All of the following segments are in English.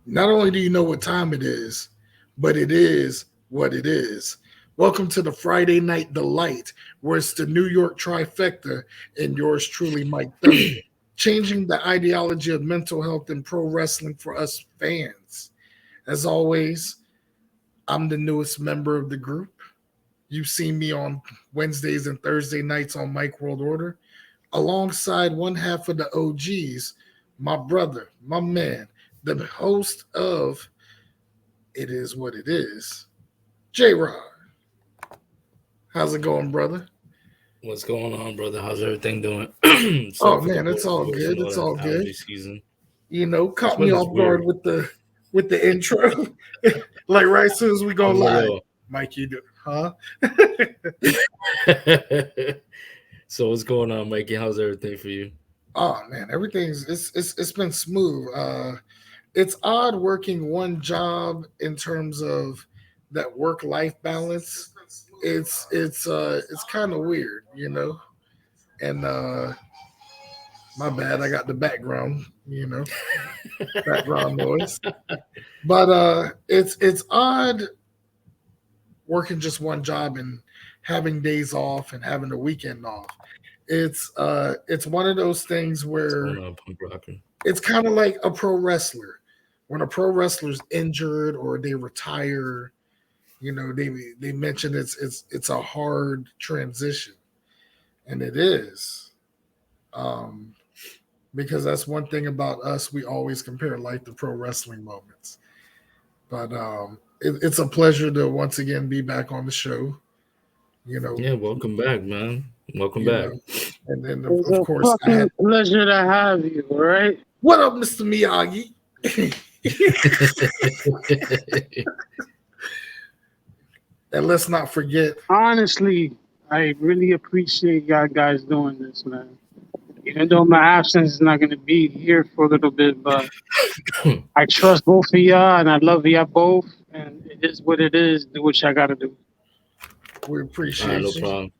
Not only do you know what time it is, but it is what it is. Welcome to the Friday Night Delight, where it's the New York trifecta and yours truly, Mike Thunder, changing the ideology of mental health and pro wrestling for us fans. As always, I'm the newest member of the group. You've seen me on Wednesdays and Thursday nights on Mike World Order, alongside one half of the OGs, my brother, my man, the host of It Is What It Is, J Rod. How's it going, brother? What's going on, brother? How's everything doing? Oh Sorry for the man, it's all voice. good. You know It's that all good. allergy season. Caught This me weather's off guard weird. with the intro. Like right as soon as we I go was like, live. yo. Mike, you do huh? So what's going on, Mikey? How's everything for you? Oh man, everything's it's been smooth. It's odd working one job in terms of that work life balance. It's kind of weird, And my bad, I got the background noise. But it's odd working just one job and having days off and having the weekend off. It's one of those things What's where going on, punk rocker? it's kind of like a pro wrestler. When a pro wrestler's injured or they retire, they mention it's a hard transition, and it is. Um, because that's one thing about us. We always compare life to pro wrestling moments. But it's a pleasure to once again be back on the show. You know, Yeah, welcome back, man. Welcome you back. know, and then It's of a course I had fucking pleasure to have you, all right? what up, Mr. Miyagi. And let's not forget, Honestly, I really appreciate y'all guys doing this, man. Even though my absence is not going to be here for a little bit, but I trust both of y'all and I love y'all both. And it is what it is. Do what y'all got to do. we All right, no appreciate you problem.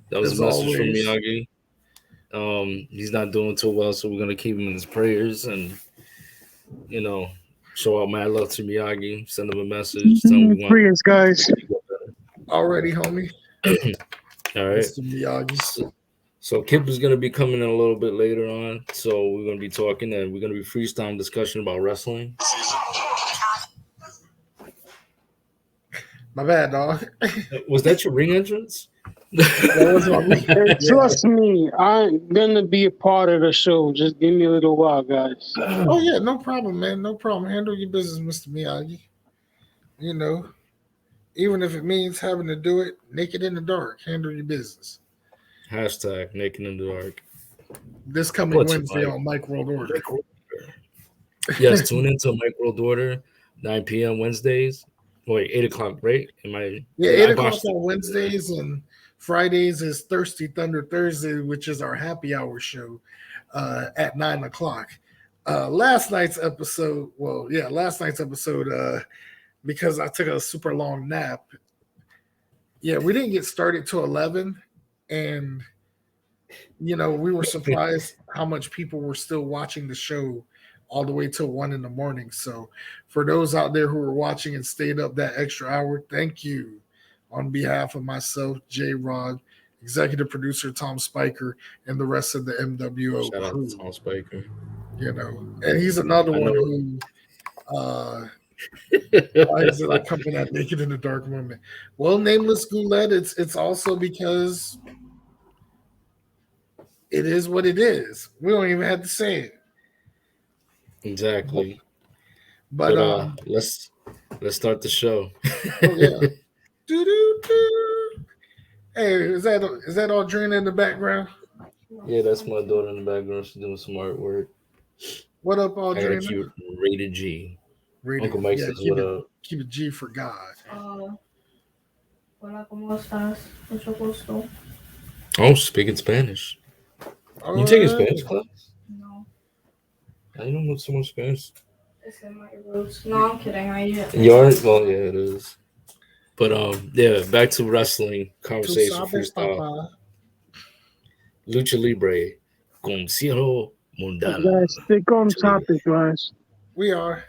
That was a as message from always. Miyagi. He's not doing too well, so we're gonna keep him in his prayers and you know show out mad love to Miyagi. Send him a message. Tell him we want. Prayers, guys. Already, homie, All right. Mr. Miyagi. So Kip is gonna be coming in a little bit later on. So we're gonna be talking and we're gonna be freestyle discussion about wrestling. My bad, dog. Was that your ring entrance? That was my And yeah. trust me, I'm going to be a part of the show. Just give me a little while, guys. Oh yeah, no problem, man. No problem. Handle your business, Mr. Miyagi. You know, even if it means having to do it naked in the dark, handle your business. Hashtag naked in the dark. This coming Clutch it, Wednesday Mike. on Mike World Order. Yes, tune into Mike World Order, 9 p.m. Wednesdays. Wait, 8 o'clock, right? Am I? Yeah, Yeah, eight I o'clock botched it. on Wednesdays and Fridays is Thirsty Thunder Thursday, which is our happy hour show at 9 o'clock. Last night's episode, because I took a super long nap. Yeah, we didn't get started till 11, and we were surprised how much people were still watching the show all the way till 1 in the morning. So, for those out there who were watching and stayed up that extra hour, thank you on behalf of myself, J Rod, executive producer Tom Spiker, and the rest of the MWO Shout out to crew. Tom Spiker. And he's another I one know. who, uh, why is it I come in that naked in the dark moment? Well, Nameless Goulet, it's also because it is what it is. We don't even have to say it. Exactly. But But let's start the show. oh yeah. Doo-doo-doo. Hey, is that Audrina in the background? Yeah, that's my daughter in the background. She's doing some artwork. What up, I got a Audrina? cute rated G. Rated, Uncle Mike yeah, says keep what it up. keep it G for God. Hola, ¿cómo estás? Mucho gusto. Oh, speaking Spanish. All You taking right. Spanish class? No, I don't know so much Spanish. it's in my roots. No, I'm kidding. You are? Well, yeah, it is. But yeah, back to wrestling Tu conversation sabes, freestyle. Papa. Lucha Libre, Consejo Mundial. Guys, stick on Lucha Libre. topic, guys. We are.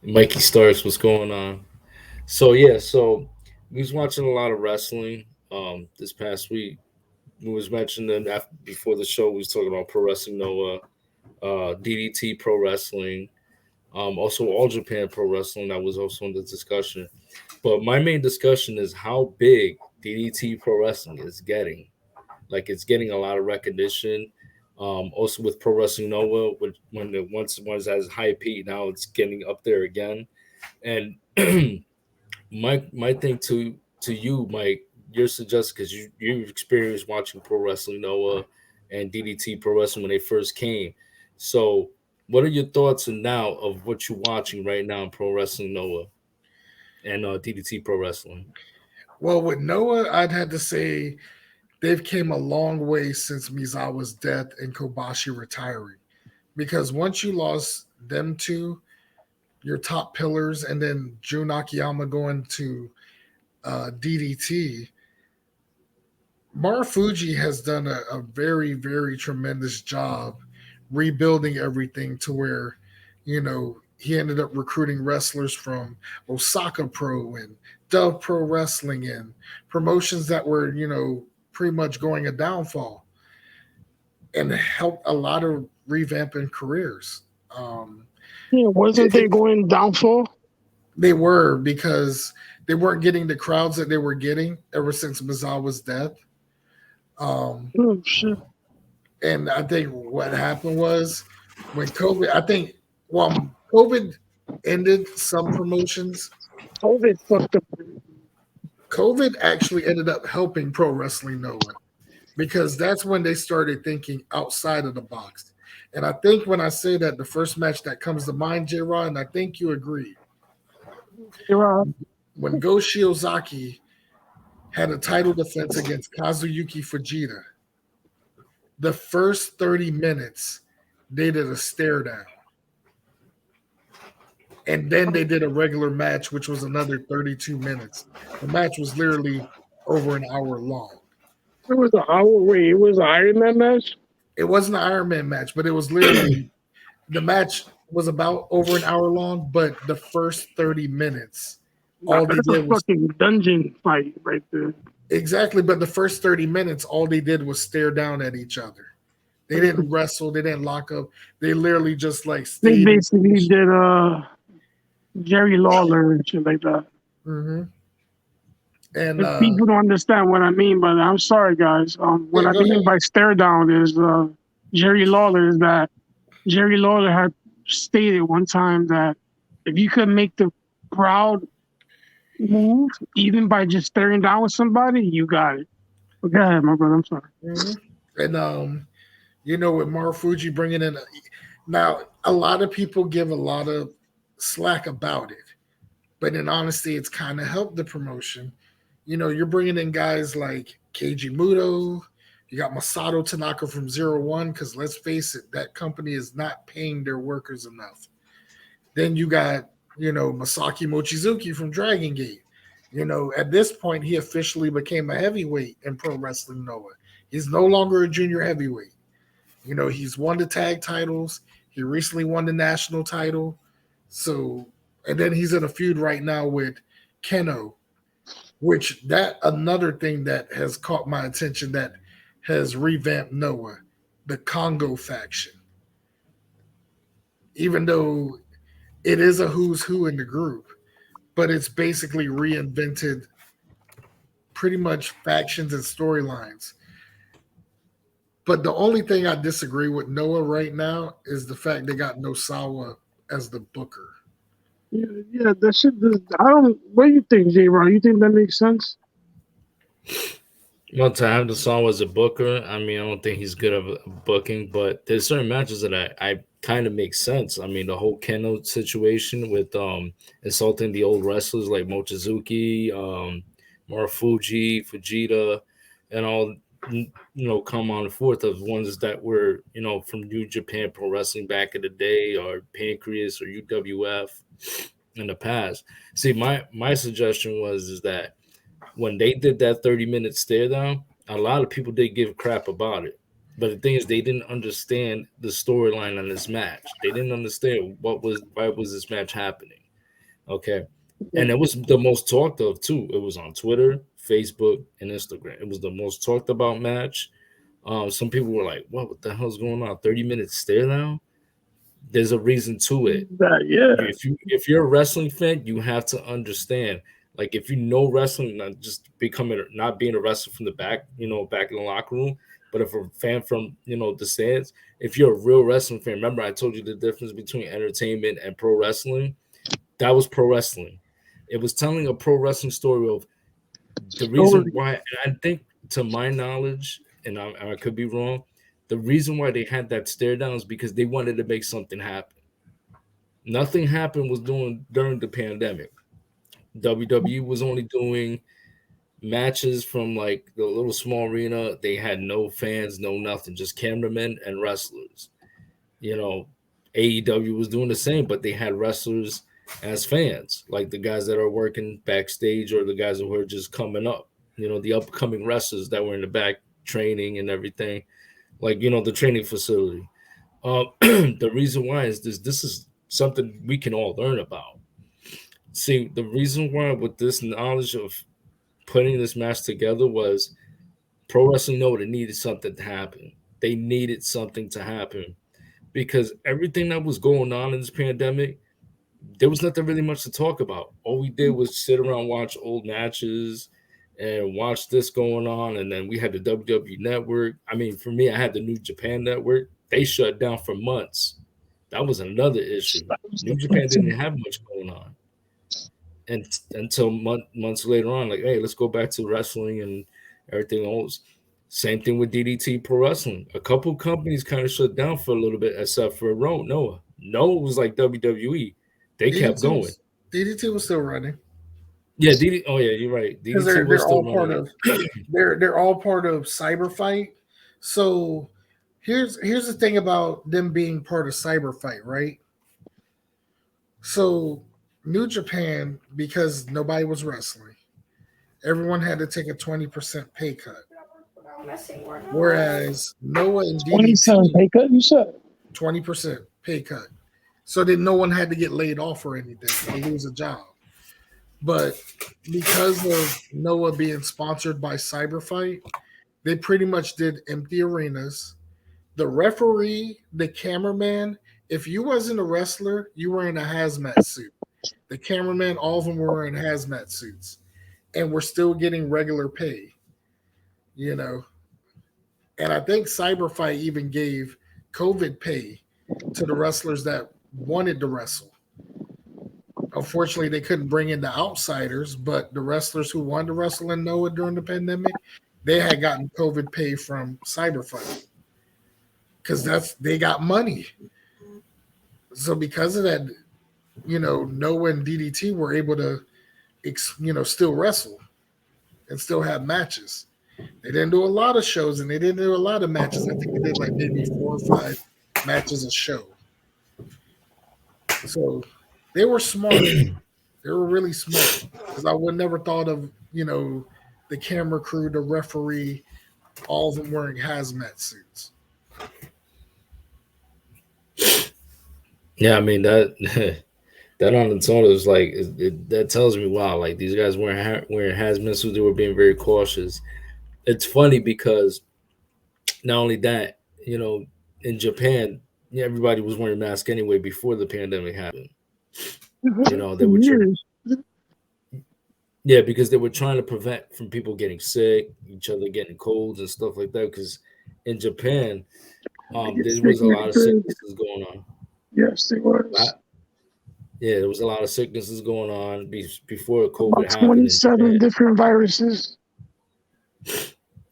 Mikey Starks, what's going on? So yeah, so we was watching a lot of wrestling this past week. We was mentioning after, before the show, we was talking about Pro Wrestling Noah, DDT Pro Wrestling, also All Japan Pro Wrestling. That was also in the discussion. But my main discussion is how big DDT Pro Wrestling is getting. Like it's getting a lot of recognition. Also with Pro Wrestling Noah, which when it once has high peak, now it's getting up there again. And my thing to you, Mike, you're suggesting because you've experienced watching Pro Wrestling Noah and DDT Pro Wrestling when they first came. So, what are your thoughts now of what you're watching right now in Pro Wrestling Noah and DDT Pro Wrestling? Well, with Noah, I'd had to say they've came a long way since Mizawa's death and Kobashi retiring. Because once you lost them two, your top pillars, and then Jun Akiyama going to DDT, Marufuji has done a very, very tremendous job rebuilding everything to where, he ended up recruiting wrestlers from Osaka Pro and Dove Pro Wrestling and promotions that were, pretty much going a downfall and helped a lot of revamping careers. Yeah, wasn't they going downfall? They were because they weren't getting the crowds that they were getting ever since Mizawa's death. Um, Oh shit. and I think what happened was when COVID, I think, well, COVID ended some promotions. COVID fucked up. COVID actually ended up helping Pro Wrestling Noah because that's when they started thinking outside of the box. And I think when I say that, the first match that comes to mind, J. Rod, and I think you agree, when Go Shiozaki had a title defense against Kazuyuki Fujita, the first 30 minutes, they did a stare down. And then they did a regular match, which was another 32 minutes. The match was literally over an hour long. It was an hour. Wait, it was an Iron Man match. It wasn't an Iron Man match, but it was literally the match was about over an hour long, but the first 30 minutes, all they That's a did was fucking dungeon fight right there. exactly, but the first 30 minutes, all they did was stare down at each other. They didn't wrestle, they didn't lock up. They literally just like They stayed. basically did Jerry Lawler and shit like that. Mm-hmm. And If people don't understand what I mean, but I'm sorry, guys. What yeah, I go ahead. mean by stare down is Jerry Lawler is that Jerry Lawler had stated one time that if you could make the crowd move even by just staring down with somebody, you got it. But go ahead, my brother. I'm sorry. Mm-hmm. And with Marufuji bringing in, now a lot of people give a lot of slack about it, but in honesty, it's kind of helped the promotion. You're bringing in guys like Keiji Muto. You got Masato Tanaka from Zero One, because let's face it, that company is not paying their workers enough. Then you got, Masaki Mochizuki from Dragon Gate. At this point, he officially became a heavyweight in Pro Wrestling Noah. He's no longer a junior heavyweight. He's won the tag titles. He recently won the national title. So, and then he's in a feud right now with Keno, which that another thing that has caught my attention that has revamped Noah, the Congo faction. Even though it is a who's who in the group, but it's basically reinvented pretty much factions and storylines. But the only thing I disagree with Noah right now is the fact they got Nosawa as the booker. Yeah, that shit. I don't. What do you think, J. Ron? You think that makes sense? Well, to have the song as a booker, I mean, I don't think he's good at booking, but there's certain matches that I kind of make sense. I mean, the whole Keno situation with insulting the old wrestlers like Mochizuki, Marufuji, Fujita, and all come on forth of ones that were from New Japan Pro Wrestling back in the day, or Pancreas or UWF in the past. See, my suggestion was is that when they did that 30-minute stare down, a lot of people did give crap about it. But the thing is, they didn't understand the storyline on this match. They didn't understand why was this match happening. Okay. And it was the most talked of too. It was on Twitter, Facebook, and Instagram. It was the most talked about match. Some people were like, what the hell's going on? 30 minutes stare down? There's a reason to it. Yeah. If you're a wrestling fan, you have to understand. Like if you know wrestling, not just not being a wrestler from the back, back in the locker room, but if a fan from the stands, if you're a real wrestling fan, remember I told you the difference between entertainment and pro wrestling. That was pro wrestling. It was telling a pro wrestling story of the reason why. And I think, to my knowledge, and I could be wrong, the reason why they had that stare down is because they wanted to make something happen. Nothing happened was doing during the pandemic. WWE was only doing matches from like the little small arena. They had no fans, no nothing, just cameramen and wrestlers. AEW was doing the same, but they had wrestlers as fans, like the guys that are working backstage or the guys who are just coming up. The upcoming wrestlers that were in the back training and everything, like the training facility. The reason why is this is something we can all learn about. See, the reason why with this knowledge of putting this match together was pro wrestling know it needed something to happen. They needed something to happen because everything that was going on in this pandemic, there was nothing really much to talk about. All we did was sit around, watch old matches and watch this going on. And then we had the WWE network. I mean, for me, I had the New Japan network. They shut down for months. That was another issue. New Japan didn't have much going on. And until months later on, like, hey, let's go back to wrestling and everything else. Same thing with DDT Pro Wrestling. A couple companies kind of shut down for a little bit, except for Noah. Noah was like WWE. They kept going. DDT was still running. Yeah, Oh yeah, you're right. DDT they're all part of they're all part of Cyberfight. So here's the thing about them being part of Cyberfight, right? So New Japan, because nobody was wrestling, everyone had to take a 20% pay cut. Whereas Noah and DDT, pay cut, you said 20% pay cut. So that no one had to get laid off or anything or lose a job. But because of Noah being sponsored by Cyberfight, they pretty much did empty arenas. The referee, the cameraman, if you wasn't a wrestler, you were in a hazmat suit. The cameraman, all of them were wearing hazmat suits. And we're still getting regular pay. And I think Cyberfight even gave COVID pay to the wrestlers that wanted to wrestle. Unfortunately, they couldn't bring in the outsiders, but the wrestlers who wanted to wrestle in Noah during the pandemic, they had gotten COVID pay from Cyberfight because they got money. So because of that, Noah and DDT were able to, still wrestle and still have matches. They didn't do a lot of shows and they didn't do a lot of matches. I think they did like maybe 4 or 5 matches a show. So they were smart. They were really smart because I would never thought of, the camera crew, the referee, all of them wearing hazmat suits. Yeah, I mean that that on its own is like that tells me, wow, like these guys wearing hazmat suits, they were being very cautious. It's funny because not only that, in Japan, everybody was wearing masks anyway before the pandemic happened. They were because they were trying to prevent from people getting sick, each other getting colds and stuff like that. Because in Japan, there was a lot of sicknesses going on. Yes, there was. There was a lot of sicknesses going on before COVID About happened. 27 different viruses.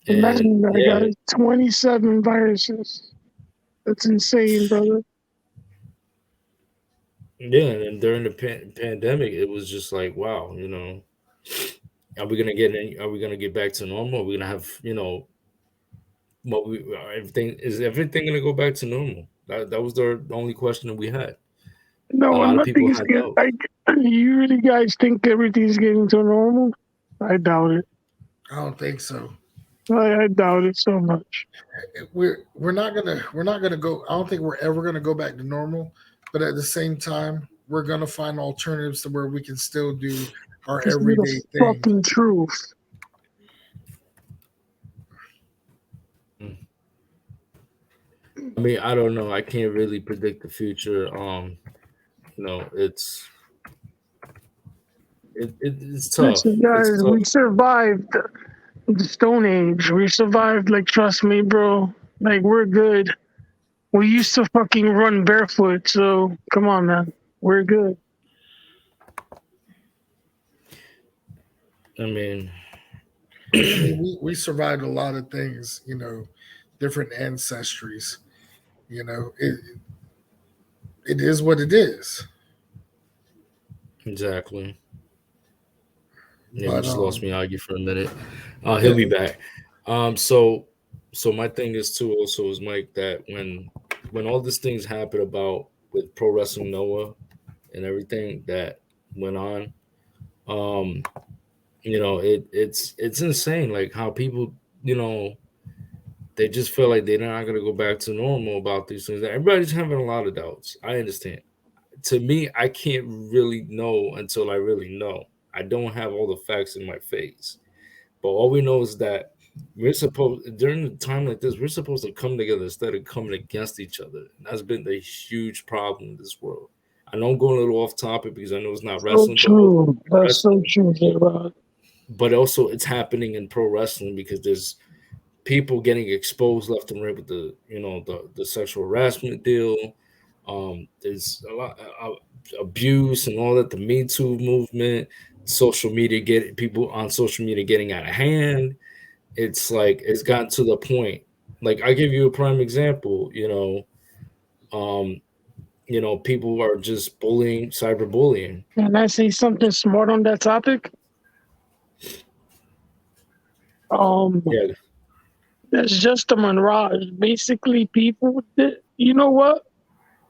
Imagine that, guys. 27 viruses. That's insane, brother. Yeah, and during the pandemic, it was just like, wow, are we gonna get back to normal? Are we gonna have, is everything gonna go back to normal? That was the only question that we had. No, a lot of people had doubts. You really guys think everything's getting to normal? I doubt it. I don't think so. I doubt it so much. We're not gonna go. I don't think we're ever gonna go back to normal. But at the same time, we're gonna find alternatives to where we can still do our This is everyday the thing. fucking truth. I mean, I don't know. I can't really predict the future. It's it's tough. Listen, It's guys, tough. we survived the Stone Age. We survived, like, trust me, bro. Like, we're good. We used to fucking run barefoot, so come on, man. We're good. I mean, I mean, we survived a lot of things, different ancestries. It is what it is. exactly. Yeah, we But just lost Miyagi for a minute. yeah, He'll be back. So my thing is too also is Mike that when all these things happen about with Pro Wrestling Noah and everything that went on, um, it's insane like how people, they just feel like they're not gonna go back to normal about these things. Everybody's having a lot of doubts. I understand. To me, I can't really know until I really know. I don't have all the facts in my face. But all we know is that we're supposed during a time like this, we're supposed to come together instead of coming against each other. And that's been the huge problem in this world. I know I'm going a little off topic because I know it's not So wrestling, but also true. That's so wrestling. true, J-Rod. But also it's happening in pro wrestling because there's people getting exposed left and right with the sexual harassment deal. There's a lot of abuse and all that. The Me Too movement, social media get people on social media getting out of hand. It's like it's gotten to the point. Like I give you a prime example. People are just bullying, cyberbullying. Can I say something smart on that topic? Yeah, That's just a mirage. Basically, people, you know what?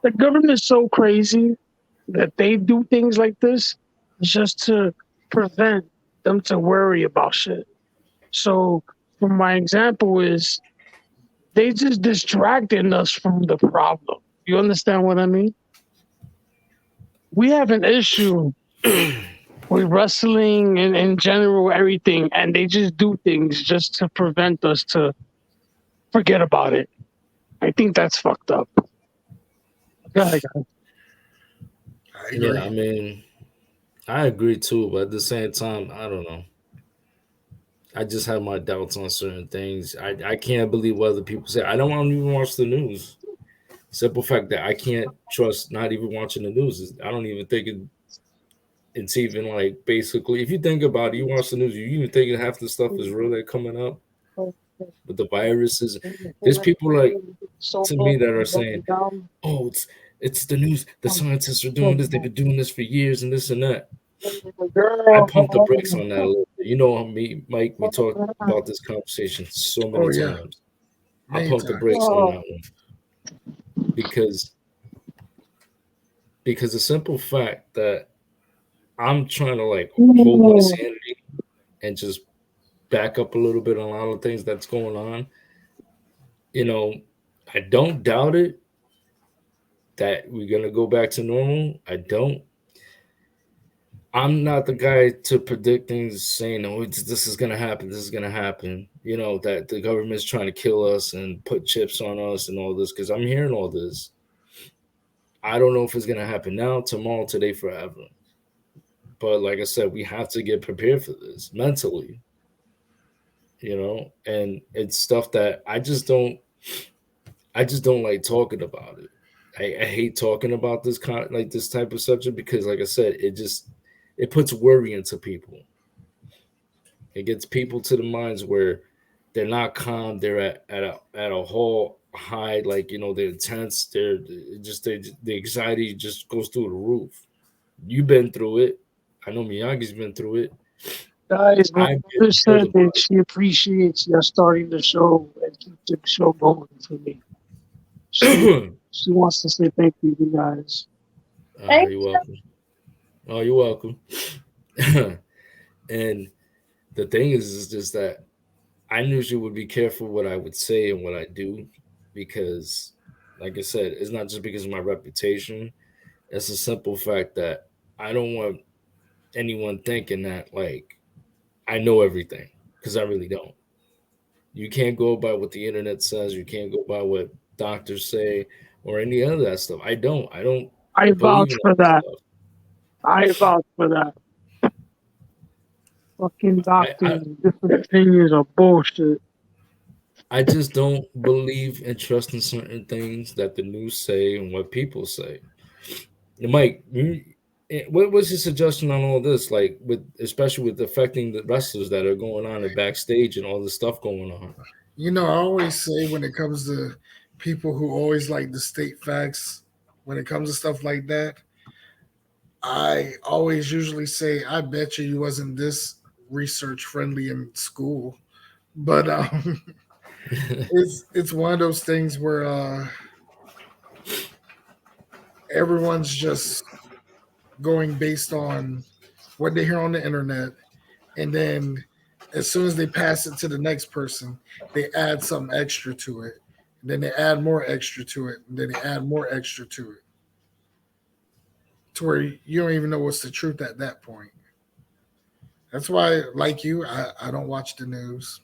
The government is so crazy that they do things like this just to prevent them to worry about shit. So, for my example is they just distracting us from the problem. You understand what I mean? We have an issue with wrestling and in general everything, and they just do things just to prevent us to forget about it. I think that's fucked up. Go ahead, guys. I yeah. agree. I mean, I agree too, but at the same time, I don't know. I just have my doubts on certain things. I can't believe what other people say. I don't want to even watch the news. Simple fact that I can't trust not even watching the news. I don't even think it's even like basically if you think about it, you watch the news, you even think half the stuff is real that coming up with the viruses. There's people like to me that are saying, "Oh, it's the news. The scientists are doing this. They've been doing this for years and this and that." I pump the brakes on that a little bit. You know, me, Mike, we talked about this conversation so Oh many yeah, times. I many pump the times. brakes on that one because the simple fact that I'm trying to like hold my sanity and just back up a little bit on a lot of things that's going on. You know, I don't doubt it that we're gonna go back to normal. I don't. I'm not the guy to predict things saying, "Oh, this is gonna happen. This is gonna happen." You know that the government's trying to kill us and put chips on us and all this because I'm hearing all this. I don't know if it's gonna happen now, tomorrow, today, forever. But like I said, we have to get prepared for this mentally. And it's stuff that I just don't like talking about it. I hate talking about this type of subject because, like I said, it puts worry into people. It gets people to the minds where they're not calm. They're at a whole high, like they're tense. The anxiety just goes through the roof. You've been through it. I know Miyagi's been through it. Guys, my I've mother heard said that about she appreciates you starting the show and keep the show going for me. She it. she wants to say thank you, you guys. You're welcome. Oh, you're welcome. And the thing is just that I knew she would be careful what I would say and what I do because, like I said, it's not just because of my reputation. It's a simple fact that I don't want anyone thinking that like I know everything because I really don't. You can't go by what the internet says. You can't go by what doctors say or any of that stuff. I don't. I don't I believe vouch in all for that that. stuff. I vouch for that. Fucking I doctors, different opinions are bullshit. I just don't believe and trust in certain things that the news say and what people say. Mike, what was your suggestion on all this? Like, with especially with affecting the wrestlers that are going on and backstage and all this stuff going on. I always say when it comes to people who always like to state facts, when it comes to stuff like that, I always usually say, I bet you wasn't this research friendly in school. But it's one of those things where everyone's just going based on what they hear on the internet, and then as soon as they pass it to the next person, they add something extra to it, and then they add more extra to it, and then they add more extra to it, to where you don't even know what's the truth at that point. That's why, like you, I don't watch the news.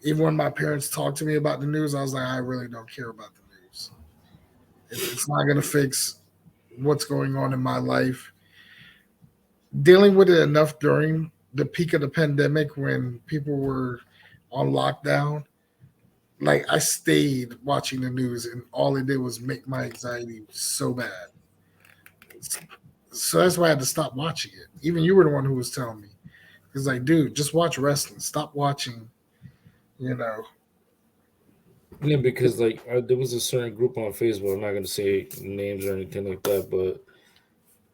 Even when my parents talk to me about the news, I was like, I really don't care about the news. It's not going to fix what's going on in my life. Dealing with it enough during the peak of the pandemic when people were on lockdown, like I stayed watching the news and all it did was make my anxiety so bad. So that's why I had to stop watching it. Even you were the one who was telling me. It's like, dude, just watch wrestling. Stop watching, you know. Yeah, because like there was a certain group on Facebook. I'm not gonna say names or anything like that, but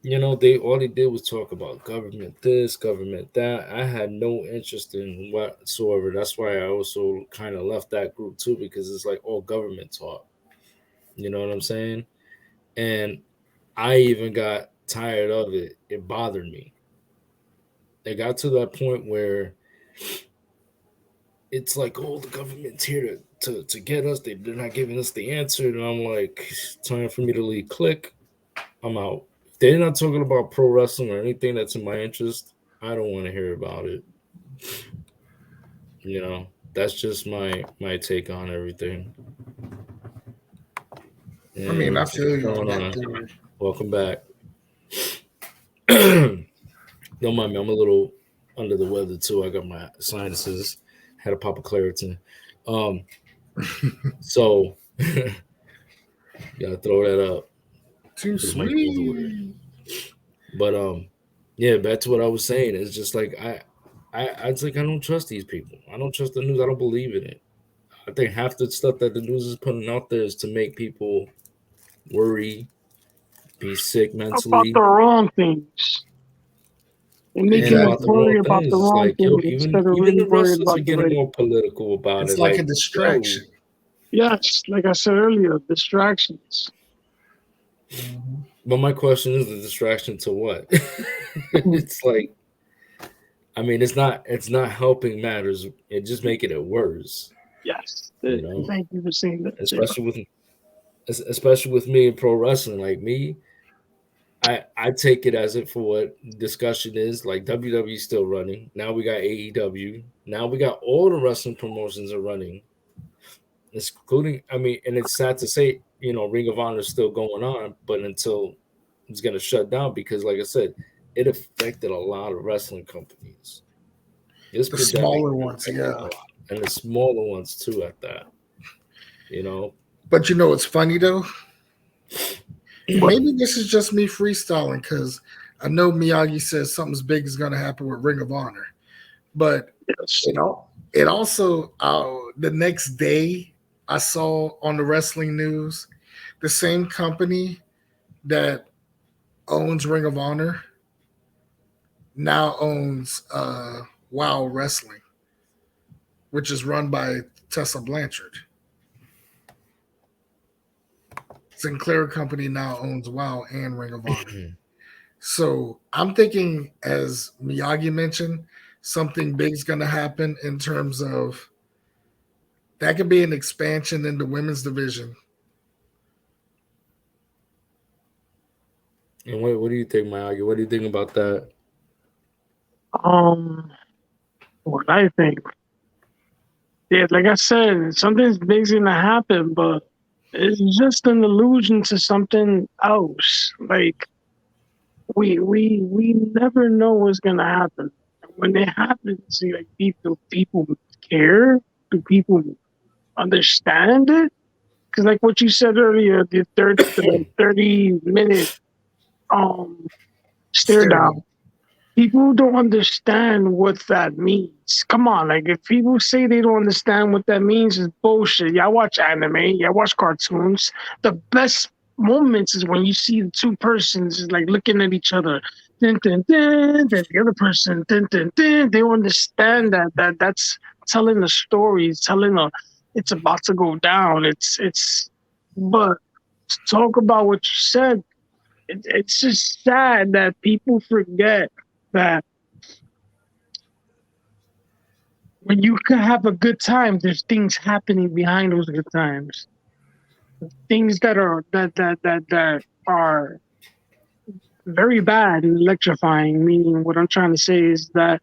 they all they did was talk about government this, government that. I had no interest in whatsoever. That's why I also kind of left that group too, because it's like all government talk. You know what I'm saying? And I even got tired of it. It bothered me. It got to that point where it's like, oh, the government's here to get us. They're not giving us the answer. And I'm like, time for me to leave. Click. I'm out. If they're not talking about pro wrestling or anything that's in my interest, I don't want to hear about it. That's just my take on everything. I mean, I And feel what's you on going that, on? dude. Welcome back. Don't mind me. I'm a little under the weather too. I got my sinuses. Had a pop of Claritin. So gotta throw that up. Too This might go the way. sweet. But yeah, back to what I was saying. It's just like I it's like I don't trust these people. I don't trust the news. I don't believe in it. I think half the stuff that the news is putting out there is to make people worry, be sick About mentally. the wrong things. They're Yeah, making us about the Exactly. worry wrong about things. the It's wrong like, yo, things instead of even really the worried wrestlers are about the getting right. more political about It's it. like a Like, yo, distraction. Yes, like I said earlier, distractions. Mhm. but my question is the distraction to what? It's like, I mean, it's not helping matters. It just making it worse, Yes. you know. Thank you for saying that. Yeah. Especially with me in pro wrestling. Like me, I take it as it for what discussion is. Like WWE still running. Now we got AEW. Now we got all the wrestling promotions are running, including. I mean, and it's sad to say, Ring of Honor is still going on, but until it's gonna shut down because, like I said, it affected a lot of wrestling companies. This The pandemic smaller ones, affected a yeah. lot, and the smaller ones too. At that, you know. But what's funny though? But Maybe this is just me freestyling because I know Miyagi says something's big is going to happen with Ring of Honor. But yes. it also the next day I saw on the wrestling news the same company that owns Ring of Honor now owns Wow Wrestling, which is run by Tessa Blanchard. Sinclair Company now owns Wow and Ring of Honor. So I'm thinking, as Miyagi mentioned, something big's going to happen in terms of that could be an expansion in the women's division. And what do you think, Miyagi? What do you think about that? Um, what I think, yeah, like I said, something's big's gonna happen, but it's just an allusion to something else. Like we never know what's gonna happen. When it happens, see, like people care. Do people understand it? Because like what you said earlier, the 30-minute stare Stare down. down. People don't understand what that means. Come on, like if people say they don't understand what that means, is bullshit. Y'all watch anime, y'all watch cartoons. The best moments is when you see the two persons like looking at each other. Dun, dun, dun, then the other person, dun, dun, dun, they understand that's telling a story, it's telling a it's about to go down. But to talk about what you said, it's just sad that people forget that when you can have a good time, there's things happening behind those good times. Things that are very bad and electrifying. Meaning, what I'm trying to say is that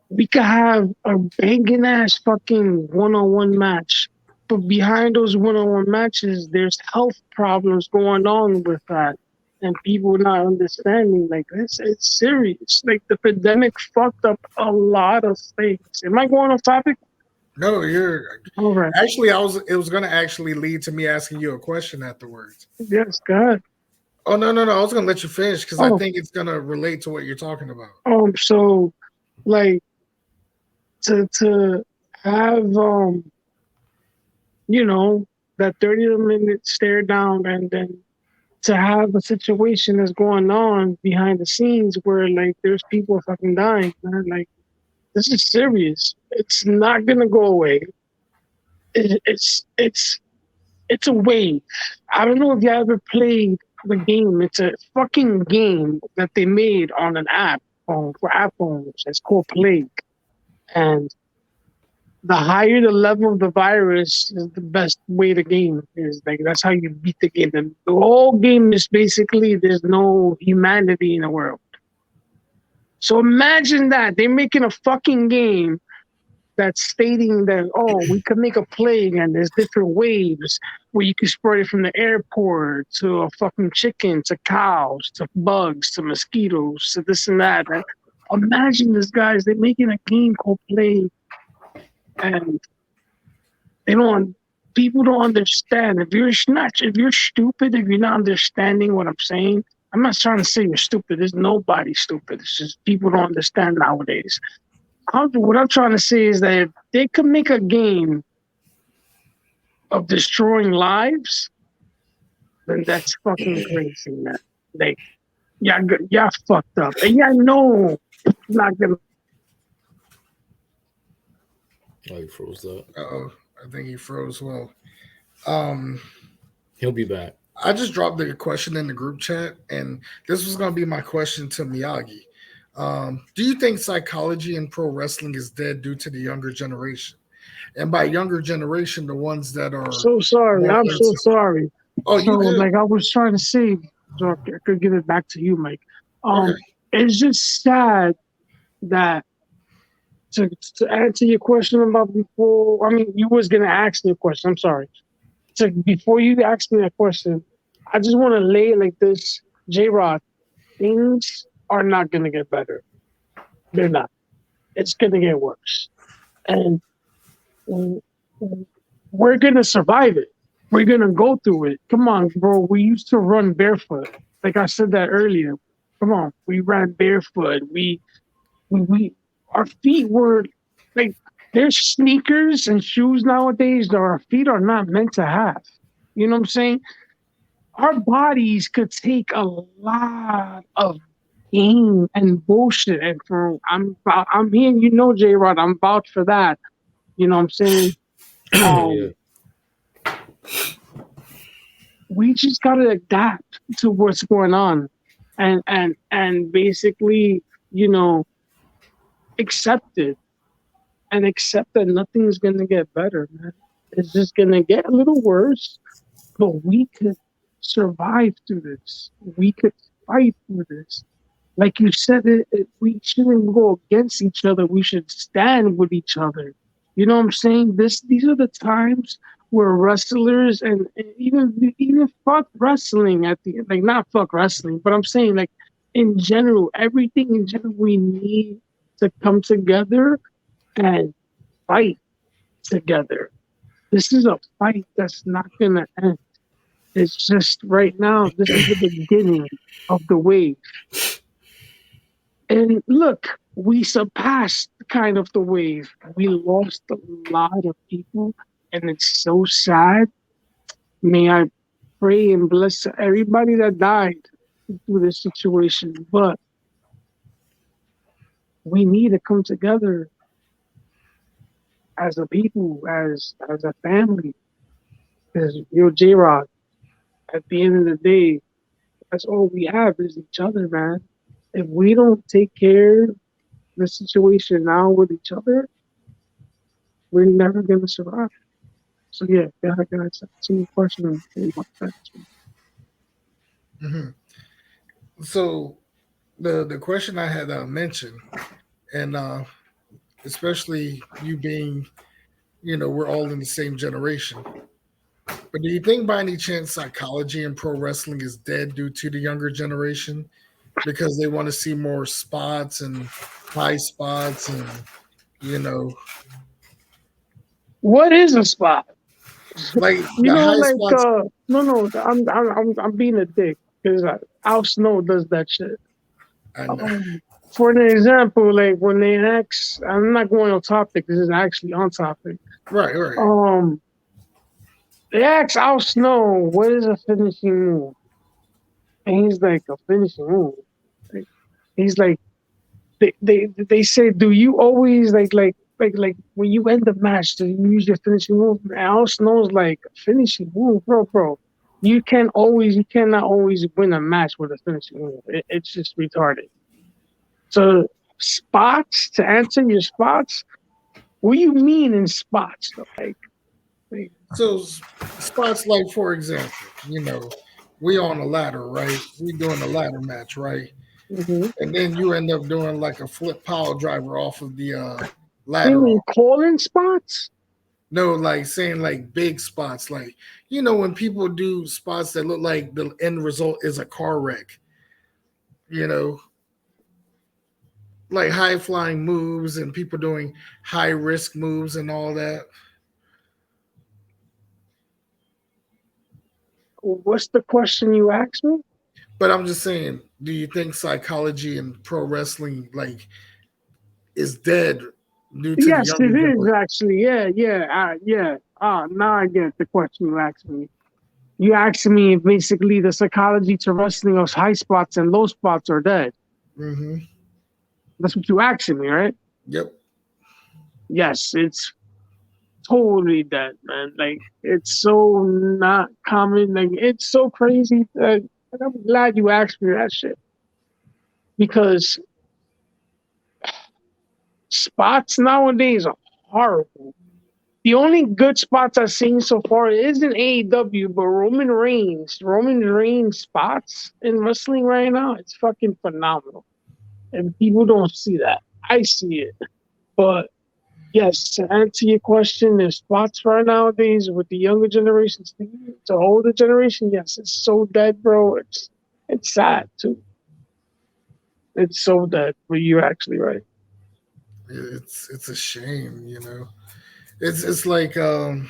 we could have a banging ass fucking one-on-one match, but behind those one-on-one matches, there's health problems going on with that, and people not understanding. Like it's serious. Like the pandemic fucked up a lot of things. Am I going off topic? No, you're All right. actually. I was. It was going to actually lead to me asking you a question afterwards. Yes, God. Oh no! I was going to let you finish because I Oh, think it's going to relate to what you're talking about. so like to have you know that 30-minute stare down, and then to have a situation that's going on behind the scenes where like there's people fucking dying, man. Like this is serious. It's not gonna go away. It's a wave. I don't know if you ever played the game. It's a fucking game that they made on an app phone for app phones. It's called Plague. And the higher the level of the virus is the best way the game is. Like that's how you beat the game. And the whole game is basically there's no humanity in the world. So imagine that. They're making a fucking game that's stating that, oh, we could make a plague and there's different waves where you can spread it from the airport to a fucking chicken to cows to bugs to mosquitoes to this and that. And imagine this, guys. They're making a game called Plague, and they don't. People don't understand. If you're stupid, if you're not understanding what I'm saying, I'm not trying to say you're stupid. There's nobody stupid. It's just people don't understand nowadays. What I'm trying to say is that if they could make a game of destroying lives, then that's fucking crazy, man. Like, y'all fucked up. And y'all know it's not gonna. Oh, he froze up. Oh, I think he froze. Well, um, He'll be back. I just dropped the question in the group chat, and this was going to be my question to Miyagi. Do you think psychology in pro wrestling is dead due to the younger generation? And by younger generation, the ones that are So sorry. more I'm so into. sorry. Oh, So, you good? like, I was trying to say, so I could give it back to you, Mike. Okay. It's just sad that to answer your question about before. I mean, you was gonna ask me a question. I'm sorry. So before you ask me that question, I just want to lay it like this, J Rod. Things are not gonna get better. They're not. It's gonna get worse, and we're gonna survive it. We're gonna go through it. Come on, bro. We used to run barefoot. Like I said that earlier. Come on, we ran barefoot. We our feet were like there's sneakers and shoes nowadays that our feet are not meant to have. You know what I'm saying? Our bodies could take a lot of game and bullshit. And for I'm here, you know, J Rod, I'm vouch for that. You know what I'm saying? Yeah. Um, we just gotta adapt to what's going on, and basically, you know, accept it and accept that nothing's gonna get better, man. It's just gonna get a little worse, but we could survive through this. We could fight through this. Like you said, we shouldn't go against each other. We should stand with each other. You know what I'm saying? These are the times where wrestlers and even fuck wrestling at the end. Like not fuck wrestling, but I'm saying like in general, everything in general, we need to come together and fight together. This is a fight that's not gonna end. It's just right now, this is the beginning of the wave. And look, we surpassed kind of the wave. We lost a lot of people, and it's so sad. May I pray and bless everybody that died through this situation. But we need to come together as a people, as a family. Because J Rod, at the end of the day, that's all we have is each other, man. If we don't take care of the situation now with each other, we're never gonna survive. So yeah, guys, some question. Hmm. So the question I had mentioned, and especially you being, we're all in the same generation. But do you think by any chance psychology in pro wrestling is dead due to the younger generation because they want to see more spots and high spots and you know What is a spot? like You the know, high like spots? no, I'm being a dick because Al Snow does that shit. I know. For an example, like when they ask, I'm not going on topic. This is actually on topic. Right. They ask Al Snow, "What is a finishing move?" And he's like, "A finishing move." Like, he's like, they say, "Do you always like when you end the match, do you use your finishing move?" And Al Snow's like, "Finishing move, bro. You cannot always win a match with a finishing move. It's just retarded." So spots, to answer your spots, what do you mean in spots? Like So spots like, for example, we on a ladder, right? We doing a ladder match, right? mm-hmm. And then you end up doing like a flip pile driver off of the You ladder. mean calling spots? No, like saying like big spots, like when people do spots that look like the end result is a car wreck, you know, like high flying moves and people doing high risk moves and all that. What's the question you asked me? But I'm just saying, do you think psychology in pro wrestling like is dead due to the Yes, younger it is generation? actually. Yeah. Now I get the question you asked me. You asked me if basically the psychology to wrestling of high spots and low spots are dead. Mm-hmm. That's what you asked me, right? Yep. Yes, it's totally dead, man. Like it's so not common. Like it's so crazy. And I'm glad you asked me that shit because spots nowadays are horrible. The only good spots I've seen so far isn't AEW, but Roman Reigns. Roman Reigns spots in wrestling right now, it's fucking phenomenal. And people don't see that. I see it. But yes, to answer your question, there's spots right nowadays with the younger generations, the older generation, yes, it's so dead, bro. It's sad too. It's so dead, but you're actually right. It's a shame. It's like the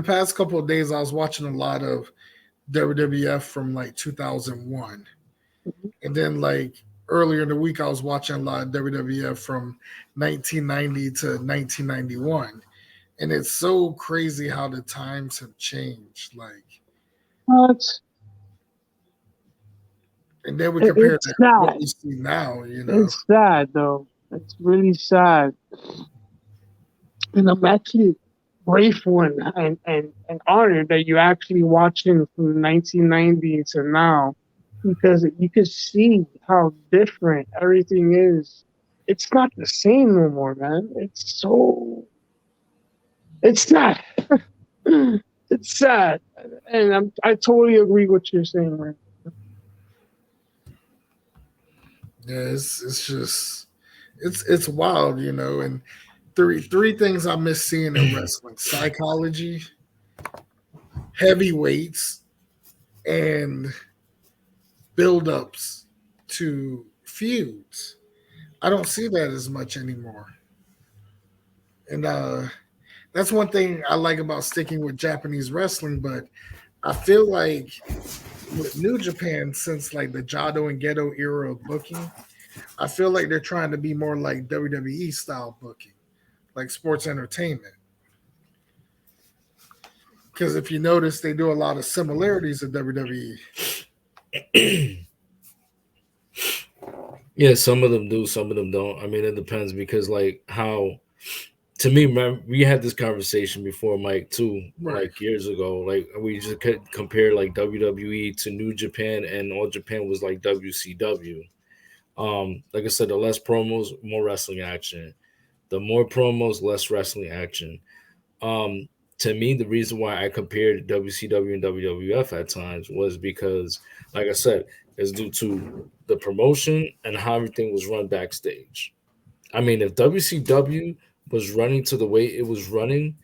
past couple of days I was watching a lot of WWF from like 2001. And then like earlier in the week I was watching a lot of WWF from 1990 to 1991. And it's so crazy how the times have changed. Like, But and then we compare it's that to what sad. we see now. It's sad though. It's really sad. And I'm actually grateful and honored that you're actually watching from 1990 to now because you can see how different everything is. It's not the same no more, man. It's not. It's sad, and I totally agree with what you're saying, man. Yeah, it's just it's wild, you know. And three things I miss seeing in wrestling: psychology, heavyweights, and build-ups to feuds. I don't see that as much anymore. And that's one thing I like about sticking with Japanese wrestling, but I feel like with New Japan, since like the Jado and Gedo era of booking, I feel like they're trying to be more like WWE style booking, like sports entertainment. Because if you notice, they do a lot of similarities to WWE. Yeah, some of them do, some of them don't. I mean, it depends because like how to me, man, we had this conversation before, Mike, too, Right, like years ago. Like we just could compare like WWE to New Japan, and All Japan was like WCW. Like I said, the less promos, more wrestling action. The more promos, less wrestling action. Um, to me, the reason why I compared WCW and WWF at times was because, like I said, it's due to the promotion and how everything was run backstage. I mean, if WCW was running to the way it was running,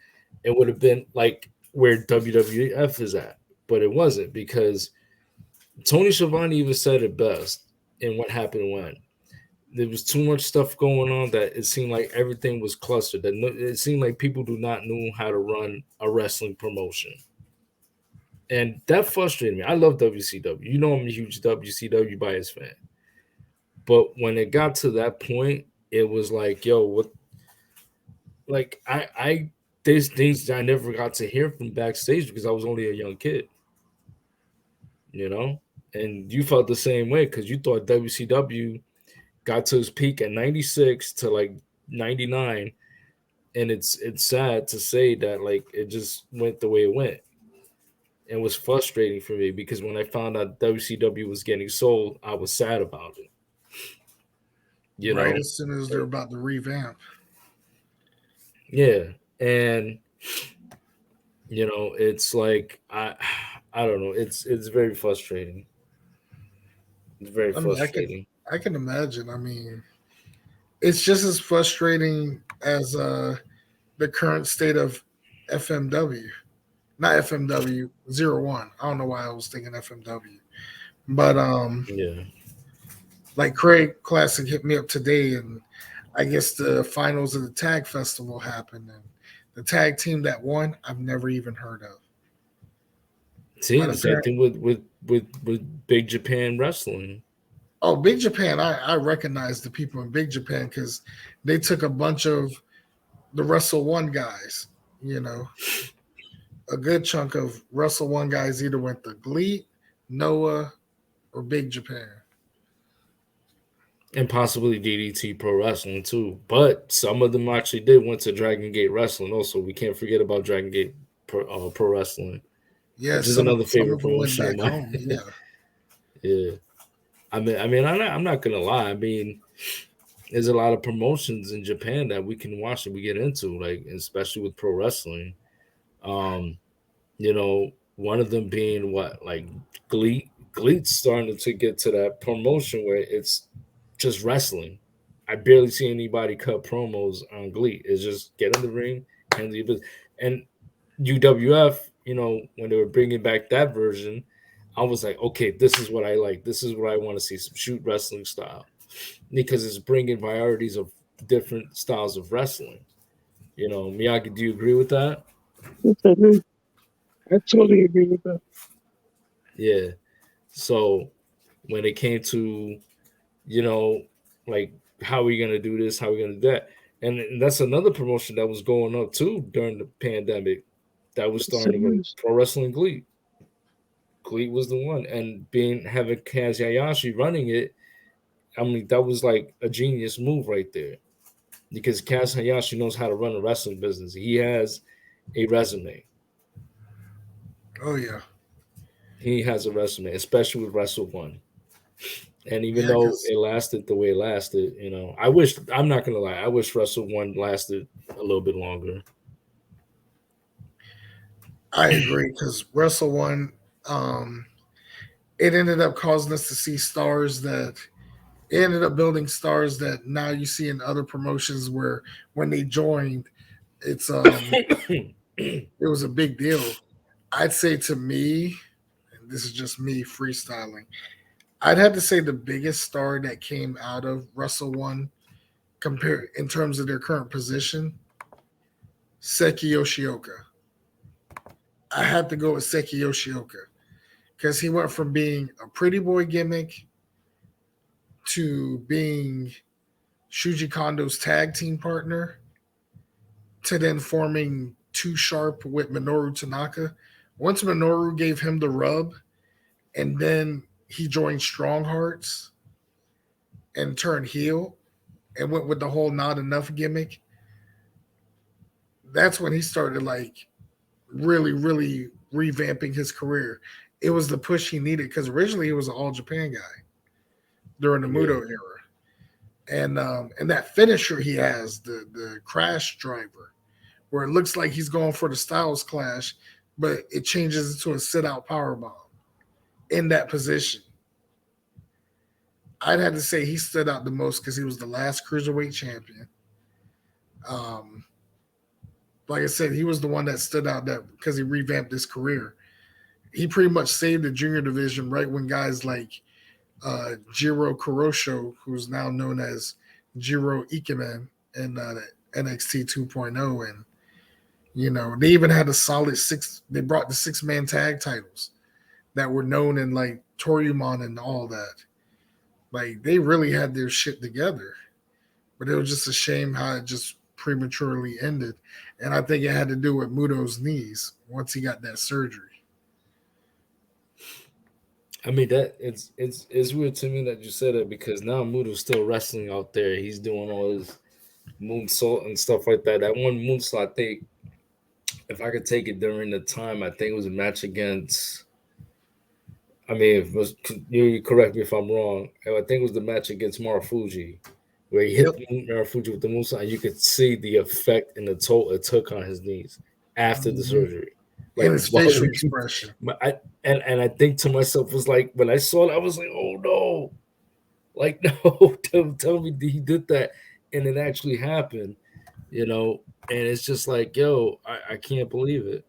it would have been like where WWF is at. But it wasn't because Tony Schiavone even said it best in What Happened When. There was too much stuff going on that it seemed like everything was clustered. That it seemed like people do not know how to run a wrestling promotion, and that frustrated me. I love WCW. You know, I'm a huge WCW bias fan. But when it got to that point, it was like, yo, what? Like, there's things I never got to hear from backstage because I was only a young kid, you know. And you felt the same way because you thought WCW got to his peak at 96 to like 99, and it's sad to say that like it just went the way it went. It was frustrating for me because when I found out WCW was getting sold, I was sad about it. You right. know, As soon as they're about to revamp, yeah, and it's like I don't know. It's very frustrating. It's very I mean, frustrating. I can imagine. I mean, it's just as frustrating as the current state of FMW, not FMW 01. I don't know why I was thinking FMW, but Yeah, like Craig Classic hit me up today, and I guess the finals of the tag festival happened, and the tag team that won, I've never even heard of. see But the same apparently, thing with Big Japan Wrestling. oh, Big Japan, I recognize the people in Big Japan because they took a bunch of the Wrestle One guys. You know, a good chunk of Wrestle One guys either went to Glee, Noah, or Big Japan. And possibly DDT Pro Wrestling too. But some of them actually did went to Dragon Gate Wrestling. Also, we can't forget about Dragon Gate Pro Wrestling, Yeah, which is some another some favorite of them went promotion of back mine. home. Yeah, Yeah, I mean, I'm not gonna lie. I mean, there's a lot of promotions in Japan that we can watch and we get into, like especially with pro wrestling. Um, one of them being what like Glee. Gleet's starting to get to that promotion where it's just wrestling. I barely see anybody cut promos on Glee. It's just get in the ring and leave it. And UWF, when they were bringing back that version, I was like, okay, this is what I like. This is what I want to see, some shoot wrestling style, because it's bringing varieties of different styles of wrestling. Miyagi, do you agree with that? Yes, I do. I totally agree with that. Yeah. So when it came to, you know, like how are we gonna do this, how are we gonna do that, and that's another promotion that was going up too during the pandemic. That was Yes, it starting to go is. pro wrestling Glee. Glee was the one, and having Kaz Yayashi running it. I mean, that was like a genius move right there because Kaz Hayashi knows how to run a wrestling business. He has a resume. oh yeah, He has a resume, especially with Wrestle One. And even yeah. though Because it lasted the way it lasted, I'm not gonna lie, I wish Wrestle One lasted a little bit longer. I agree because Wrestle One, um, it ended up causing us to see stars that it ended up building stars that now you see in other promotions where when they joined, it's it was a big deal. I'd say to me, and this is just me freestyling, I'd have to say the biggest star that came out of Wrestle One compared in terms of their current position, Seki Yoshioka. I had to go with Seki Yoshioka because he went from being a pretty boy gimmick to being Shuji Kondo's tag team partner to then forming Too Sharp with Minoru Tanaka. Once Minoru gave him the rub, and then he joined Strong Hearts and turned heel and went with the whole not enough gimmick. That's when he started like really, really revamping his career. It was the push he needed because originally he was an All Japan guy during the Muto era, and that finisher he has, the Crash Driver, where it looks like he's going for the Styles Clash, but it changes into a sit out power bomb in that position. I'd have to say he stood out the most because he was the last cruiserweight champion. Um, like I said, he was the one that stood out that because he revamped his career. He pretty much saved the junior division right when guys like Jiro Kurosho, who's now known as Jiro Ikemen in NXT 2.0, and they even had a solid six. They brought the 6-man tag titles that were known in like Toryumon and all that. Like they really had their shit together, but it was just a shame how it just prematurely ended. And I think it had to do with Muto's knees once he got that surgery. I mean that it's weird to me that you said that because now Muto's still wrestling out there. He's doing all his moonsault and stuff like that. That one moonsault, I think, if I could take it during the time, I think it was a match against. I mean, if it was, you correct me if I'm wrong. I think it was the match against Marufuji, where he hit Marufuji with the moonsault, and you could see the effect and the toll it took on his knees after the surgery. Like, and his facial expression. And I think to myself was like when I saw it, I was like, oh no, like no, tell me he did that, and it actually happened, and it's just like, yo, I can't believe it.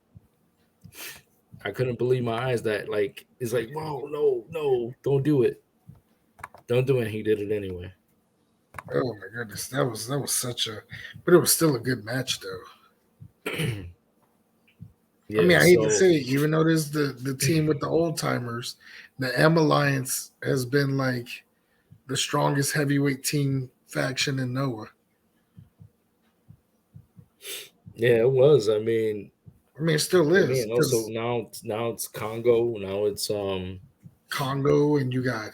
I couldn't believe my eyes that like it's like, wow, no, don't do it. Don't do it. He did it anyway. Oh my goodness. That was such a but it was still a good match though. Yeah, I mean, I hate to say it, even though there's the team with the old timers, the M Alliance has been like the strongest heavyweight team faction in Noah. Yeah, it was. I mean, it still is. And also now it's Congo. Now it's Congo, and you got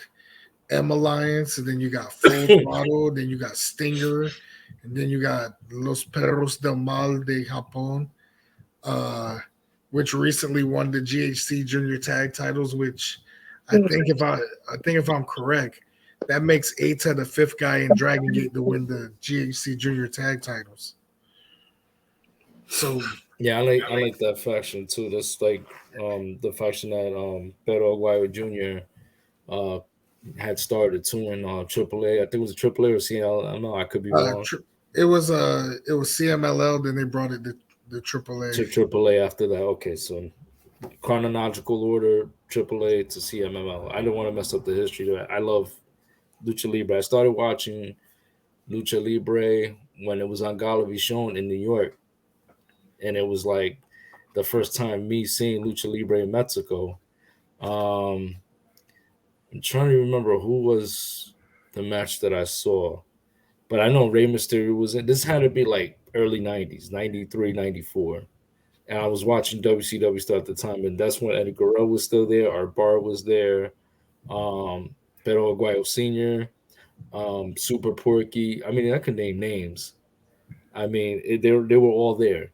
M Alliance, and then you got Full Throttle, then you got Stinger, and then you got Los Perros del Mal de Japón, which recently won the GHC Junior Tag titles. Which I think if I'm correct, that makes Eita the 5th guy in Dragon Gate to win the GHC Junior Tag titles. So yeah, I like that faction too. That's like the faction that Pedro Aguayo Jr. Had started too in AAA. I think it was a AAA or CMLL. I don't know. I could be wrong. It was CMLL. Then they brought it to the AAA. To AAA after that. Okay, so chronological order AAA to CMLL. I didn't want to mess up the history. I love Lucha Libre. I started watching Lucha Libre when it was on Galavisión in New York. And it was like the first time me seeing Lucha Libre in Mexico. I'm trying to remember who was the match that I saw. But I know Rey Mysterio was in. This had to be like early 90s, 93, 94. And I was watching WCW stuff at the time. And that's when Eddie Guerrero was still there. Art Barr was there. Pedro Aguayo Sr., Super Porky. I mean, I could name names. I mean, they were all there.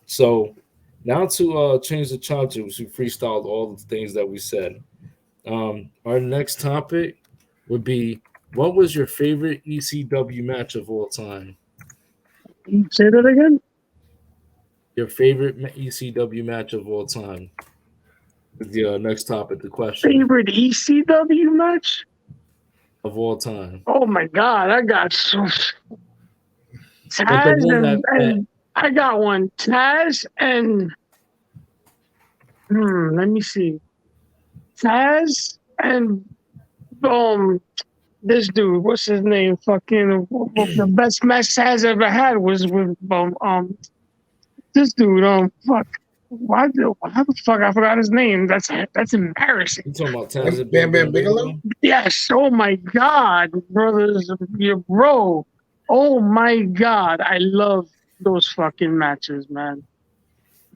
So now to change the chapter, we freestyled all the things that we said. Our next topic would be, what was your favorite ECW match of all time? Say that again. Your favorite ECW match of all time. The next topic, the question Favorite ECW match? of all time. Oh my god, I got so But the Taz one and I got one. Taz and let me see. Taz and this dude, what's his name? Fucking the best match Taz ever had was with this dude. Fuck. Why the fuck I forgot his name? That's embarrassing. you talking about Taz and Bam Bam Bigelow? Yes. Oh my god, brothers, your bro. Oh my god, I love those fucking matches, man.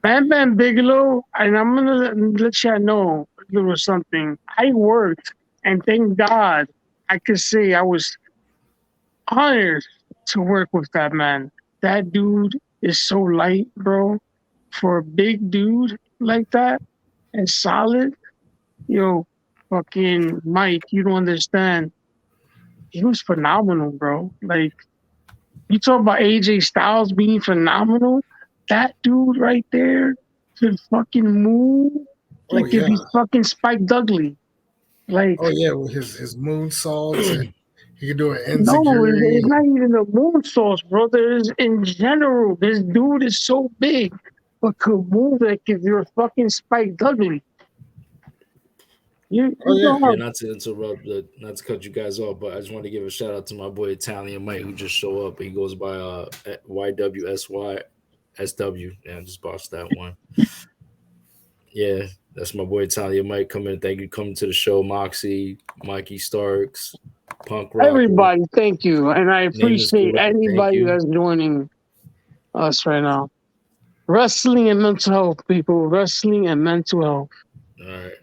Bam Bam Bigelow, and I'm gonna let you know a little something. I worked, and thank God I could say I was honored to work with that man. That dude is so light, bro. For a big dude like that and solid, yo, fucking Mike, you don't understand. He was phenomenal, bro. Like, you talk about AJ Styles being phenomenal. That dude right there could fucking move Oh like if yeah. he's fucking Spike Dudley. Like, Oh yeah, with his moonsaults and he can do an no, enziguri. it's not even the moon sauce, brother. It's in general. This dude is so big, but could move like if you're fucking Spike Dudley. You Oh yeah. know Yeah, how not to interrupt, not to cut you guys off, but I just want to give a shout out to my boy Italian Mike who just showed up. He goes by YWSY SW. Yeah, I just bossed that one. Yeah, that's my boy Italian Mike coming. Thank you for coming to the show, Moxie, Mikey Starks, Punk Rock. everybody, thank you. And I Name is appreciate good. Thank anybody you. that's joining us right now. Wrestling and mental health, people. Wrestling and mental health. All right.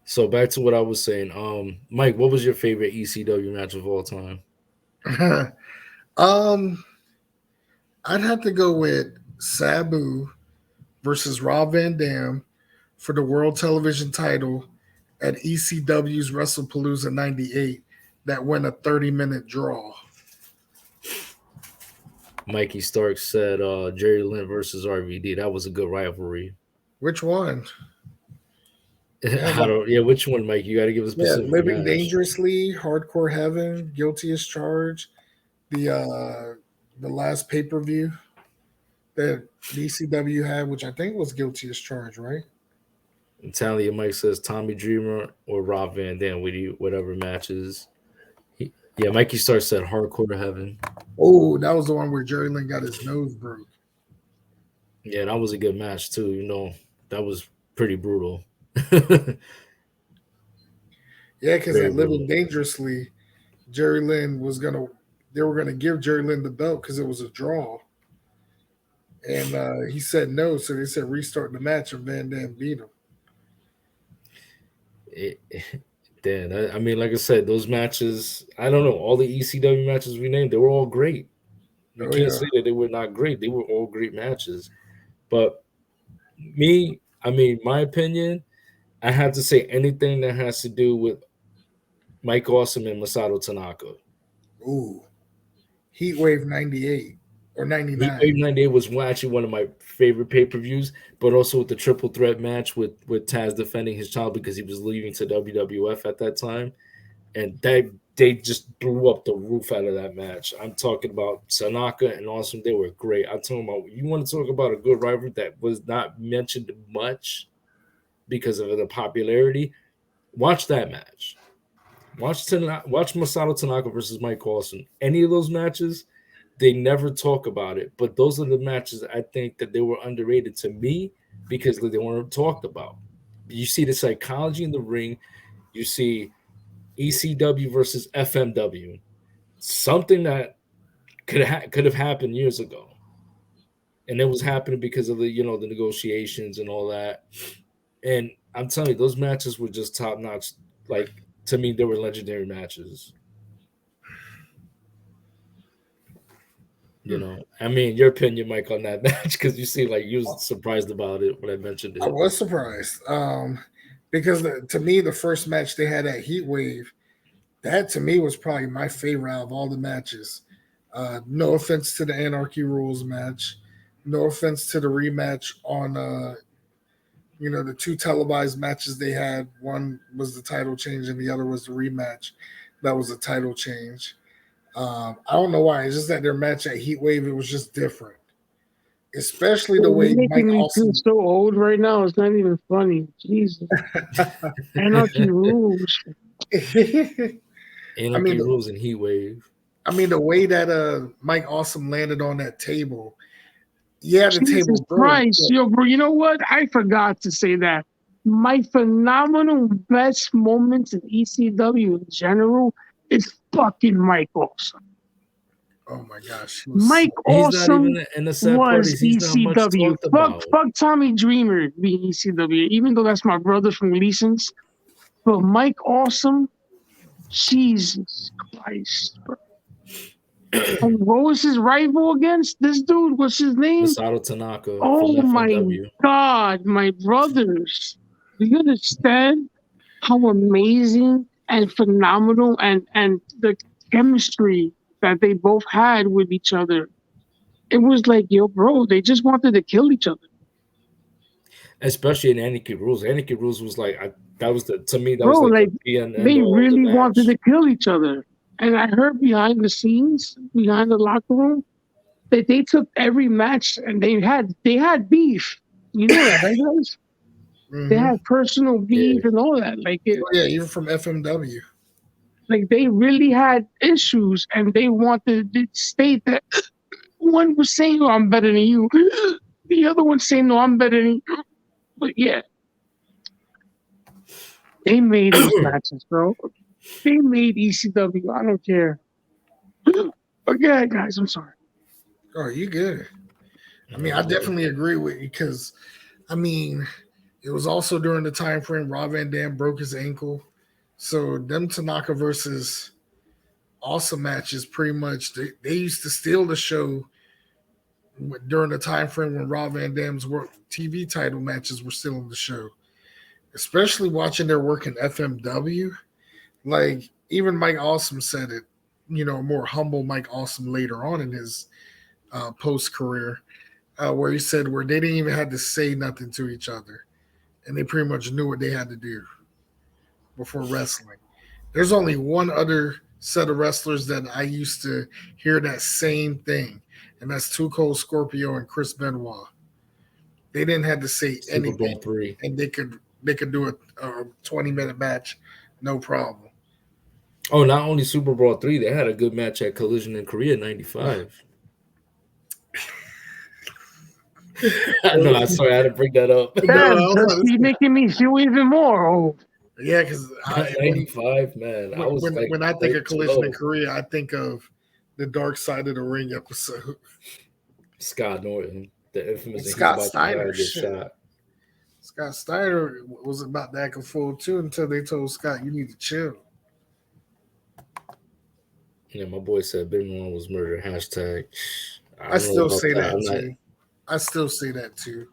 So back to what I was saying. Mike, what was your favorite ECW match of all time? I'd have to go with Sabu versus Rob Van Dam for the World Television title at ECW's WrestlePalooza 98 that went a 30-minute draw. Mikey Starks said Jerry Lynn versus RVD. That was a good rivalry. Which one? Which one, Mike? You got to give a Yeah, specific Living match. Dangerously, Hardcore Heaven, Guilty as Charged, the last pay-per-view that DCW had, which I think was Guilty as Charged, right? Italian Mike says Tommy Dreamer or Rob Van Dam. Whatever matches. Mikey Starks said Hardcore Heaven. Oh, that was the one where Jerry Lynn got his nose broke. Yeah, that was a good match too. You know, that was pretty brutal. Yeah, because Very at Living brutal. Dangerously, they were gonna give Jerry Lynn the belt because it was a draw, and he said no, so they said restart the match, and Van Dam beat him. I mean, like I said, those matches. I don't know. All the ECW matches we named, they were all great. You Oh can't yeah, say that they were not great. They were all great matches. But my opinion, I have to say anything that has to do with Mike Awesome and Masato Tanaka. ooh, Heat Wave 98 or 99. Heat 98 was actually one of my favorite pay-per-views, but also with the triple threat match with Taz defending his child because he was leaving to WWF at that time. And they just blew up the roof out of that match. I'm talking about Tanaka and Awesome. They were great. I'm talking about, you want to talk about a good rivalry that was not mentioned much because of the popularity. Watch that match. Watch Masato Tanaka versus Mike Awesome. Any of those matches, they never talk about it. But those are the matches I think that they were underrated to me because they weren't talked about. You see the psychology in the ring. You see ECW versus FMW, something that could have happened years ago, and it was happening because of the negotiations and all that. And I'm telling you, those matches were just top notch. Like, to me, they were legendary matches. I mean, your opinion, Mike, on that match, because you seem like you was surprised about it when I mentioned it. I was surprised because to me, the first match they had at Heat Wave, that to me was probably my favorite out of all the matches. No offense to the Anarchy Rules match. No offense to the rematch on the two televised matches they had. One was the title change and the other was the rematch. That was a title change. I don't know why. It's just that their match at Heatwave, it was just different. Especially the way You're making Mike me feel Awesome. so old right now. It's not even funny. Jesus. Anarchy rules. Anarchy rules and Heat Wave. I mean, the way that Mike Awesome landed on that table. Yeah, the Jesus table broke. Christ. Yo, bro, you know what? I forgot to say that. My phenomenal best moments in ECW in general is fucking Mike Awesome. Oh my gosh. Mike He's not Awesome even in the sad part was is he's not much ECW. talked about. Fuck Tommy Dreamer being ECW, even though that's my brother from Leeson's. But Mike Awesome, Jesus Christ, bro. And what was his rival against? This dude, what's his name? Masato Tanaka Oh from my FMW. God, my brothers. Do you understand how amazing and phenomenal and the chemistry that they both had with each other? It was like, yo, bro, they just wanted to kill each other. Especially in Anarchy Rules. Anarchy Rules was like Bro, was the they end all of the really wanted match. to kill each other. And I heard behind the scenes, behind the locker room, that they took every match and they had beef. You know that, right, guys? They had personal beef and all that. Even from FMW. Like they really had issues, and they wanted to state that one was saying, "Oh, I'm better than you," the other one saying, "No, I'm better than you." But yeah, they made those matches, bro. They made ECW. I don't care. But yeah, guys, I'm sorry. Oh, you good. I mean, I definitely agree with you because, I mean, it was also during the time frame Rob Van Dam broke his ankle. So them Tanaka versus Awesome matches pretty much, they used to steal the show during the time frame when Rob Van Dam's TV title matches were still on the show. Especially watching their work in FMW. Like, even Mike Awesome said it, more humble Mike Awesome later on in his post career, where he said where they didn't even have to say nothing to each other, and they pretty much knew what they had to do before wrestling. There's only one other set of wrestlers that I used to hear that same thing, and that's Too Cold Scorpio and Chris Benoit. They didn't have to say Super anything, Bowl 3. and they could do a 20-minute match, no problem. Oh, not only Super Bowl 3, they had a good match at Collision in Korea '95. No, I'm sorry, I had to bring that up. Damn, just be making me feel even more old. Yeah, because 95, man. I was when I think of Collision in Korea, I think of the Dark Side of the Ring episode. Scott Norton, the infamous Scott Steiner. Shot. Scott Steiner was about to act a fool too until they told Scott, "You need to chill." Yeah, my boy said Benoit was murdered. Hashtag. I still say that too. I still say that too.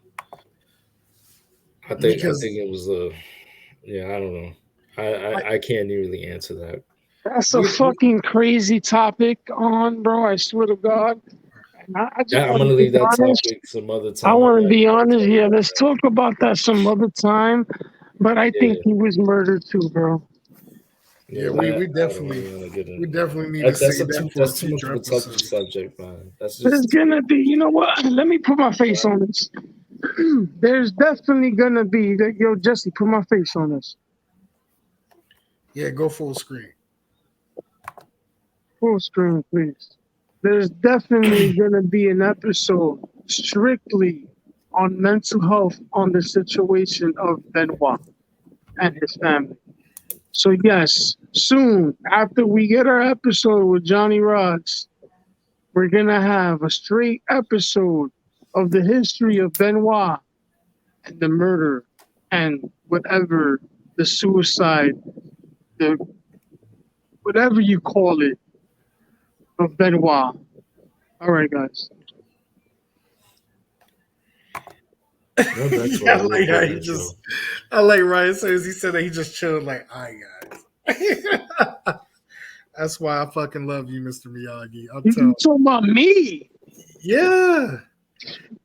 I think it was I don't know. I can't really answer that. That's a fucking crazy topic bro. I swear to God. I'm gonna leave that topic some other time. I want to be honest. Yeah, let's talk about that some other time. But I think he was murdered too, bro. Yeah, we definitely need to say that. That's too much of a touchy subject, man. There's gonna be, you know what? Let me put my face on this. There's definitely gonna be yo, Jesse, put my face on this. Yeah, go full screen. Full screen, please. There's definitely gonna be an episode strictly on mental health on the situation of Benoit and his family. So yes, soon after we get our episode with Johnny Rods, we're gonna have a straight episode of the history of Benoit and the murder and whatever the suicide, the whatever you call it, of Benoit. All right, guys. I like Ryan says he said that he just chilled like, "All right, guys." That's why I fucking love you, Mr. Miyagi. You talking about me? Yeah.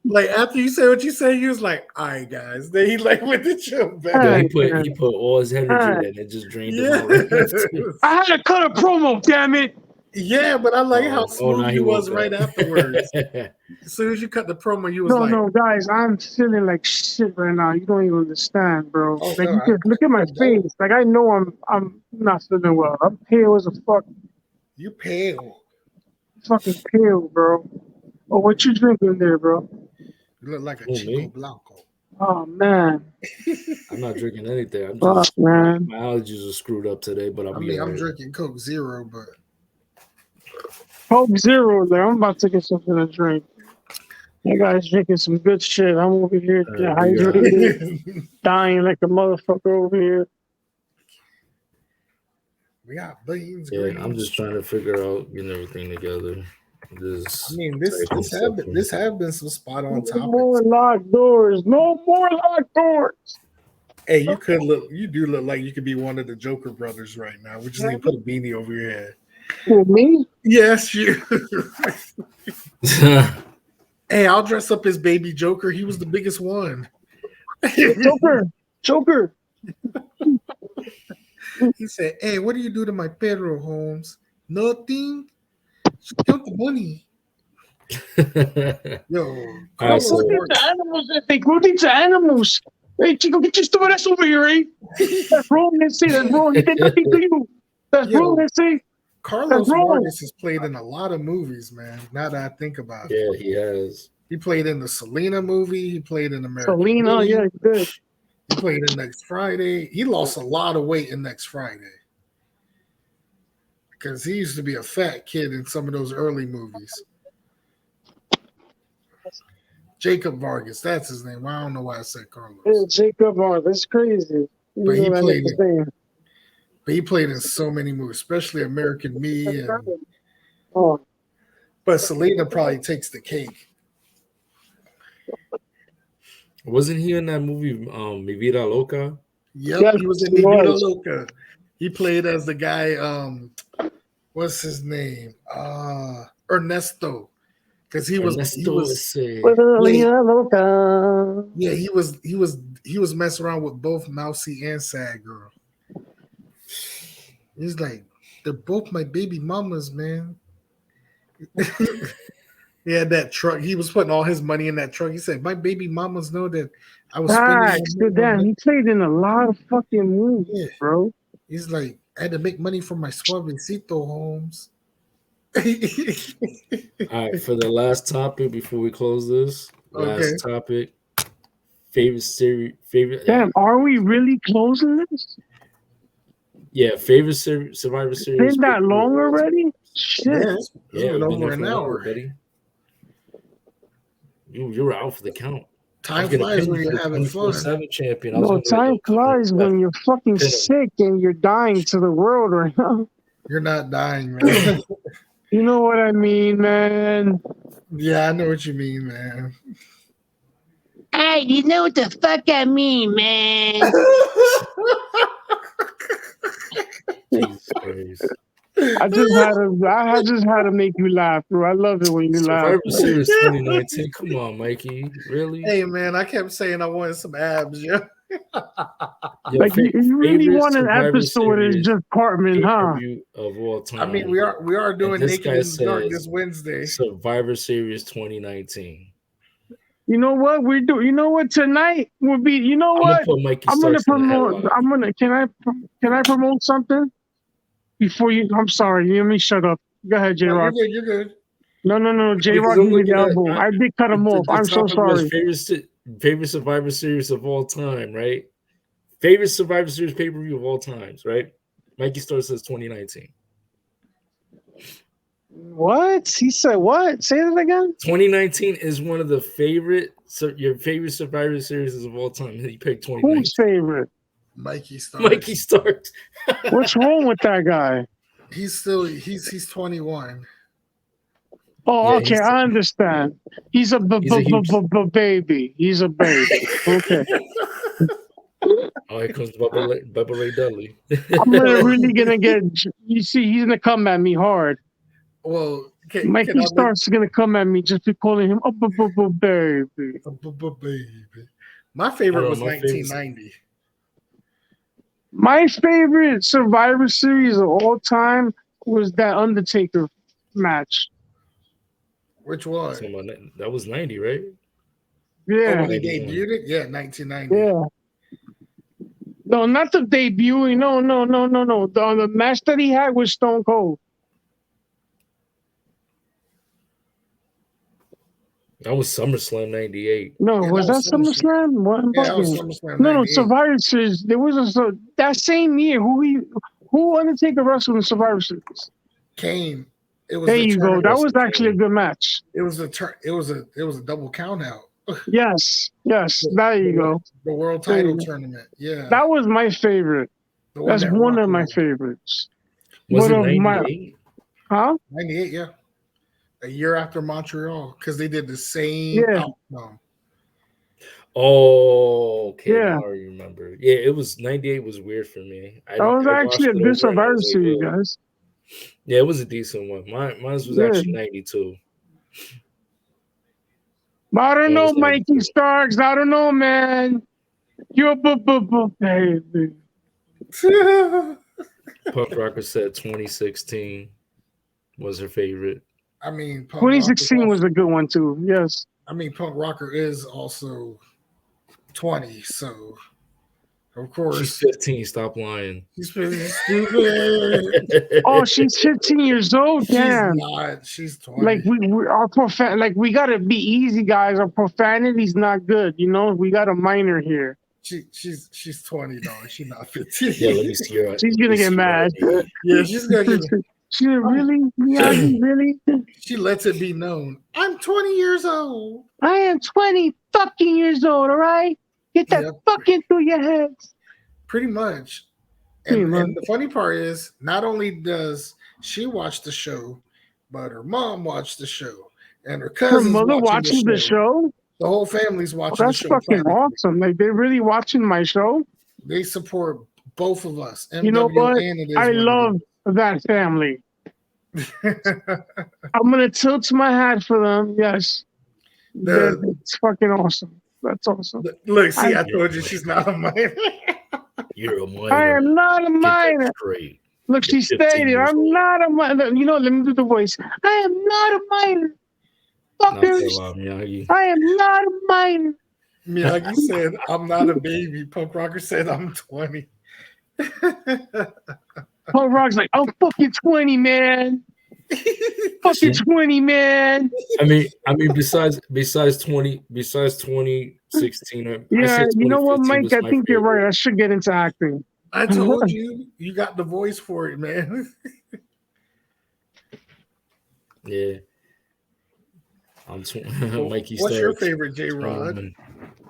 Like after you say what you say, he was like, "All right, guys." Then he like went to chill back. Yeah, Hey, he put all his energy Alright. in and just drained him out right after. I had to cut a promo, damn it. Yeah, but I like how now smooth he you was woke right up. afterwards. As soon as you cut the promo, you was No, like, no, guys, I'm feeling like shit right now. You don't even understand, bro. "Oh Like, no, you can look at my I don't. face. Like, I know I'm not feeling well. I'm pale as a fuck, You pale. fucking pale, bro. Oh, what you drinking there, bro? You look like a Who, Chico me? Blanco." Oh man, I'm not drinking anything. I'm fuck, just man. my allergies are screwed up today, but I'll I be mean, all I'm right. drinking Coke Zero, but Coke Zero there. I'm about to get something to drink. You guys drinking some good shit. I'm over here We got dehydrated, dying like a motherfucker over here. we got beans, yeah. greens. I'm just trying to figure out getting everything together. I mean, this have been some spot on No more topics. locked doors. No more locked doors. Hey, you do look like you could be one of the Joker brothers right now. We just need to put a beanie over your head. Who, me? Yes, you. Hey, I'll dress up as baby Joker. He was the biggest one. Joker. He said, "Hey, what do you do to my Pedro, Holmes? Nothing. Just count the money." Yo, All right, Carlos so- Marx. Animals, they grew into animals. Hey, Chico, get your stupid ass over here, eh? That's wrong, Nancy. That's wrong. He did nothing to you. That's Yo. wrong, Nancy. Carlos wrong. Marx has played in a lot of movies, man. Now that I think about it, yeah, he has. he played in the Selena movie. He played in American Selena, Beauty. yeah, good. He played in Next Friday. He lost a lot of weight in Next Friday because he used to be a fat kid in some of those early movies. Jacob Vargas, that's his name. I don't know why I said Carlos. Yeah, Jacob, that's crazy. You But he know that played nigga's name. But he played in so many movies, especially American Me. And, Oh, but Selena probably takes the cake. Wasn't he in that movie, Mi Vida Loca? Yep, Yes, he was in he Mi Vida was. Loca. He played as the guy, what's his name? Ernesto. Because he was late. Yeah, he was messing around with both Mousy and Sad Girl. He's like, they're both my baby mamas, man. He had that truck. He was putting all his money in that truck. He said, my baby mamas know that I was spending my Facts. money on Damn, that." he played in a lot of fucking movies, Yeah. bro. He's like, I had to make money for my suavecito homes. All right, for the last topic before we close this, last topic. Favorite. Damn, are we really closing this? Yeah, favorite Survivor Series. Been that long already? Shit. Yes, Yeah, it's been we've been over there an for hour. buddy. You were out for the count. Time flies when you're having fun. 24/7 champion. No, time flies when you're fucking Pin him. sick and you're dying to the world right now. You're not dying, man. You know what I mean, man. Yeah, I know what you mean, man. Hey, you know what the fuck I mean, man. Jesus Christ. I just had to make you laugh, bro. I love it when you laugh. Survivor Series 2019. Come on, Mikey. Really? Hey, man, I kept saying I wanted some abs, yeah. Yo, Like you really favorite want an Survivor episode is Series just Cartman, huh? pay-per-view of all time. I mean, we are doing this Naked guy in the Dark says this Wednesday. Survivor Series 2019. You know what we do? You know what tonight will be? You know I'm what? gonna put Mikey I'm gonna Starks in the promote. headlock. Can I promote something before you? I'm sorry. Let me shut up. Go ahead, J No, Rock. you're good. No. J Because Rock I'm gave me the looking at- elbow. I did cut him off. The I'm so topic was sorry. favorite Survivor Series of all time, right? Favorite Survivor Series pay-per-view of all times, right? Mikey Starks says 2019. What? He said what? Say that again. 2019 is one of the your favorite Survivor Series of all time. He picked 2019. Who's favorite? Mikey Starks. Mikey Starks. What's wrong with that guy? He's 21. Oh, Yeah, okay, I understand. He's a baby. He's a baby. Okay. Oh, here comes Bubba Ray Dudley. I'm really gonna get. You see, he's gonna come at me hard. Well, Mikey Starks is gonna come at me just for calling him baby. Baby. My favorite was 1990. My favorite Survivor Series of all time was that Undertaker match. Which one? That was 90, right? Yeah. Oh, when he debuted it? Yeah, 1990. Yeah. No, not the debut. No. The match that he had was Stone Cold. That was SummerSlam 98. No, Yeah, was that SummerSlam? What? Yeah, that was SummerSlam 98. No, Survivor Series. There was that same year. Who Undertaker wrestled in Survivor Series? Kane. It was there you go. That was actually a good match. It was a double count out. Yes. There you go. The world title tournament. Yeah. That was my favorite. That's one of my favorites. Was it 98? Huh? 98, yeah. A year after Montreal, because they did the same outcome. Oh, okay. Yeah. Now I remember. Yeah, it was 98 was weird for me. That was actually a good Survivor Series, guys. Yeah, it was a decent one. Mine was actually 92. But I don't know, Mikey Starks. I don't know, man. You're baby. Punk Rocker said 2016 was her favorite. I mean, 2016 was a good one too. Yes. I mean, Punk Rocker is also 20, so of course she's 15. Stop lying. She's stupid. Oh, she's 15 years old. Damn. She's not. She's 20. Like we our we gotta be easy, guys. Our profanity's not good. You know, we got a minor here. She's 20, dog. She's not 15. Yeah, let me see her. She's gonna get mad. Yeah, she's gonna get. She really, Miyagi, really? She lets it be known. I'm 20 years old. I am 20 fucking years old. All right, get that fucking through your heads. Pretty much. And the funny part is, not only does she watch the show, but her mom watched the show, and her cousin. Her mother watching the show. The whole family's watching the show. That's fucking awesome. Like they're really watching my show. They support both of us. You know what? I love that family. I'm gonna tilt my hat for them. Yes, it's fucking awesome. That's awesome. Look, see, I told you she's not a minor. You're a minor. I am not a minor. Look, she stated, "I'm not a minor." You know, let me do the voice. I am not a minor. Fuckers. I am not a minor. Miyagi said, "I'm not a baby." Punk Rocker said, "I'm 20." Punk Rock's like, "I'm fucking 20, man." Fucking 20, man. I mean, besides 2016. Yeah, you know what, Mike? I think you're right. I should get into acting. I told you, you got the voice for it, man. Yeah. Mikey. What's your favorite, J Rod?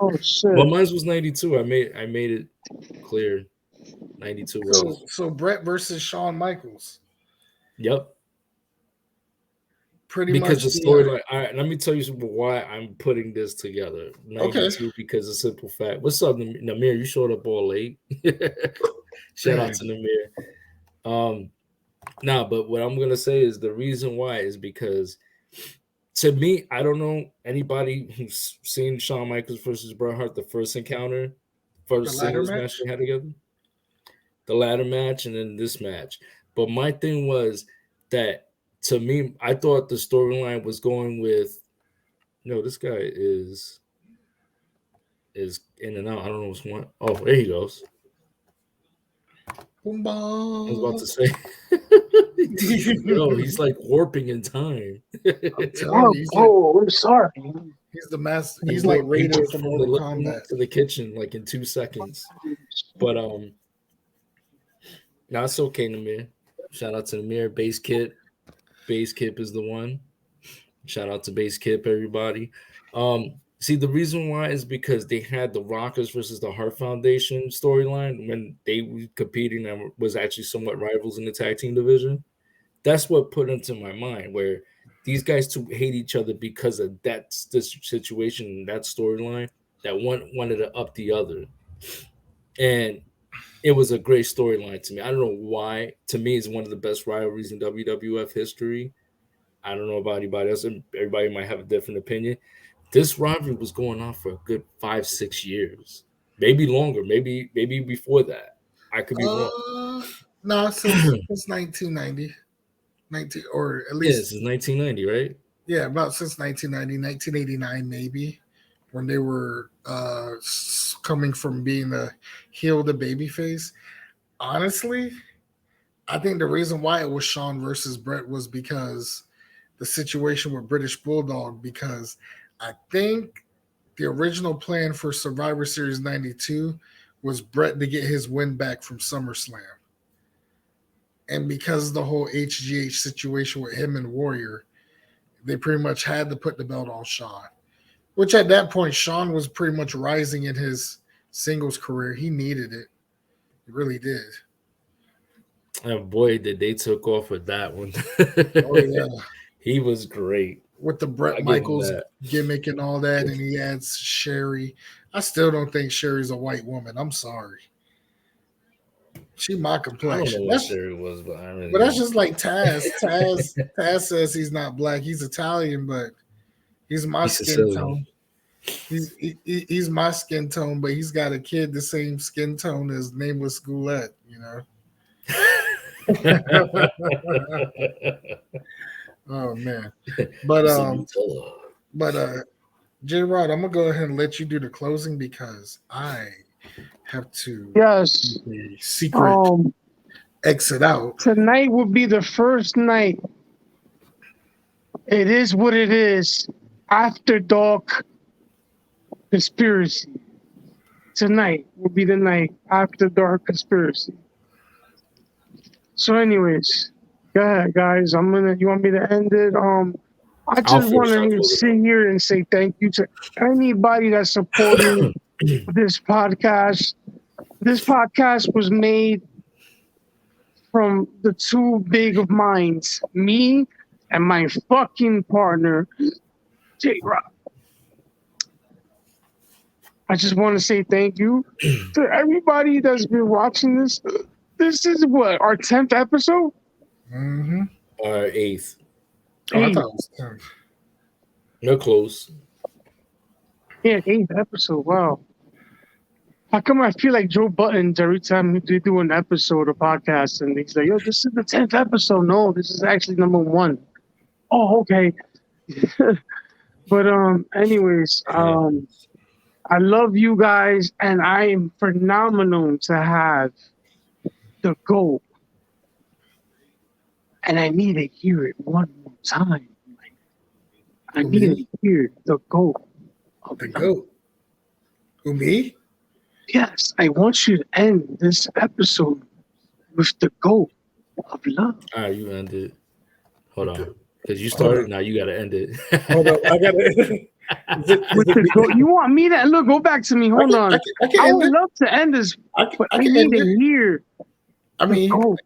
Oh shit. Well, mine was 92. I made it clear. 92. So Brett versus Shawn Michaels. Yep. Pretty because much the storyline. All right, let me tell you why I'm putting this together. 92 because a simple fact. What's up, Namir? You showed up all late. Shout out to Namir. But what I'm gonna say is the reason why is because to me, I don't know anybody who's seen Shawn Michaels versus Bret Hart, the first encounter, first singles match they had together. The ladder match and then this match. But my thing was that to me, I thought the storyline was going with, this guy is in and out. I don't know what's one. Oh, there he goes. I was about to say, he's like warping in time. I'm sorry. He's the master. He's like rated from Mortal Kombat to the kitchen like in 2 seconds. But it's okay, Namir. Shout out to Namir. Base Kip is the one. Shout out to Base Kip, everybody. See, the reason why is because they had the Rockers versus the Hart Foundation storyline when they were competing and was actually somewhat rivals in the tag team division. That's what put into my mind where these guys two hate each other because of that situation, that storyline, that one wanted to up the other. And it was a great storyline to me. I don't know why. To me, it's one of the best rivalries in WWF history. I don't know about anybody else, and everybody might have a different opinion. This rivalry was going on for a good 5-6 years, maybe longer, maybe before that. I could be wrong. No, since 1990, 19 or at Yeah, least this is 1990, right? yeah, about since 1990, 1989 maybe, when they were coming from being a heel to babyface. Honestly, I think the reason why it was Shawn versus Brett was because the situation with British Bulldog, because I think the original plan for Survivor Series 92 was Brett to get his win back from SummerSlam. And because of the whole HGH situation with him and Warrior, they pretty much had to put the belt on Shawn. Which at that point, Shawn was pretty much rising in his singles career. He needed it. He really did. And boy, did they took off with that one. Oh yeah. He was great. With the I Brett give him Michaels that. gimmick and all that, and he adds Sherry. I still don't think Sherry's a white woman. I'm sorry. She my I don't know complexion. what Sherry was, but I really But that's don't. just like Taz. Taz says he's not black. He's Italian, but he's my He's skin Sicilian. tone. He's my skin tone, but he's got a kid the same skin tone as Nameless Goulet. You know. Oh man. But It's a Nutella. but J Rod, I'm gonna go ahead and let you do the closing because I have to Yes. the secret exit out. Tonight will be the first night. It is what it is. After dark conspiracy. Tonight will be the night after dark conspiracy. So, anyways, go ahead, guys. You want me to end it? I just want to sit here and say thank you to anybody that's supporting this podcast. This podcast was made from the two big of minds, me and my fucking partner, J Rock. I just want to say thank you to everybody that's been watching this. This is what, our 10th episode? Mm-hmm. 8th. Oh, I thought it was 10. No close. Yeah, 8th episode. Wow. How come I feel like Joe Buttons every time they do an episode of podcast and he's like, yo, this is the 10th episode. No, this is actually number 1. Oh, okay. But anyways, I love you guys, and I am phenomenal to have the GOAT. And I need to hear it one more time. I need to hear the GOAT. The GOAT. Who, me? Yes, I want you to end this episode with the GOAT of love. All right, you end it. Hold on. Because you started, now you got to end it. Hold on. I got to. With the GOAT. You want me to look? Go back to me. Hold on. I would love to end this, but I need to hear. I mean, the GOAT.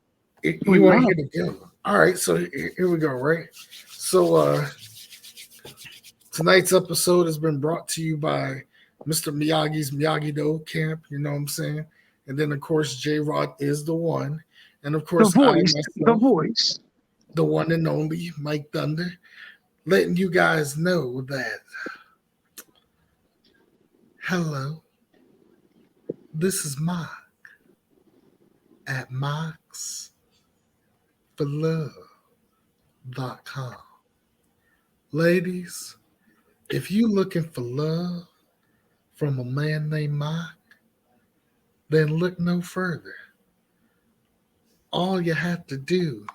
You want to hear the GOAT. All right, so here we go, right? So tonight's episode has been brought to you by Mr. Miyagi's Miyagi-Do Camp, you know what I'm saying? And then, of course, J-Rod is the one. And, of course, the voice. The one and only Mike Thunder, letting you guys know that, hello, this is Mark at marksforlove.com. Ladies, if you looking for love from a man named Mark, then look no further. All you have to do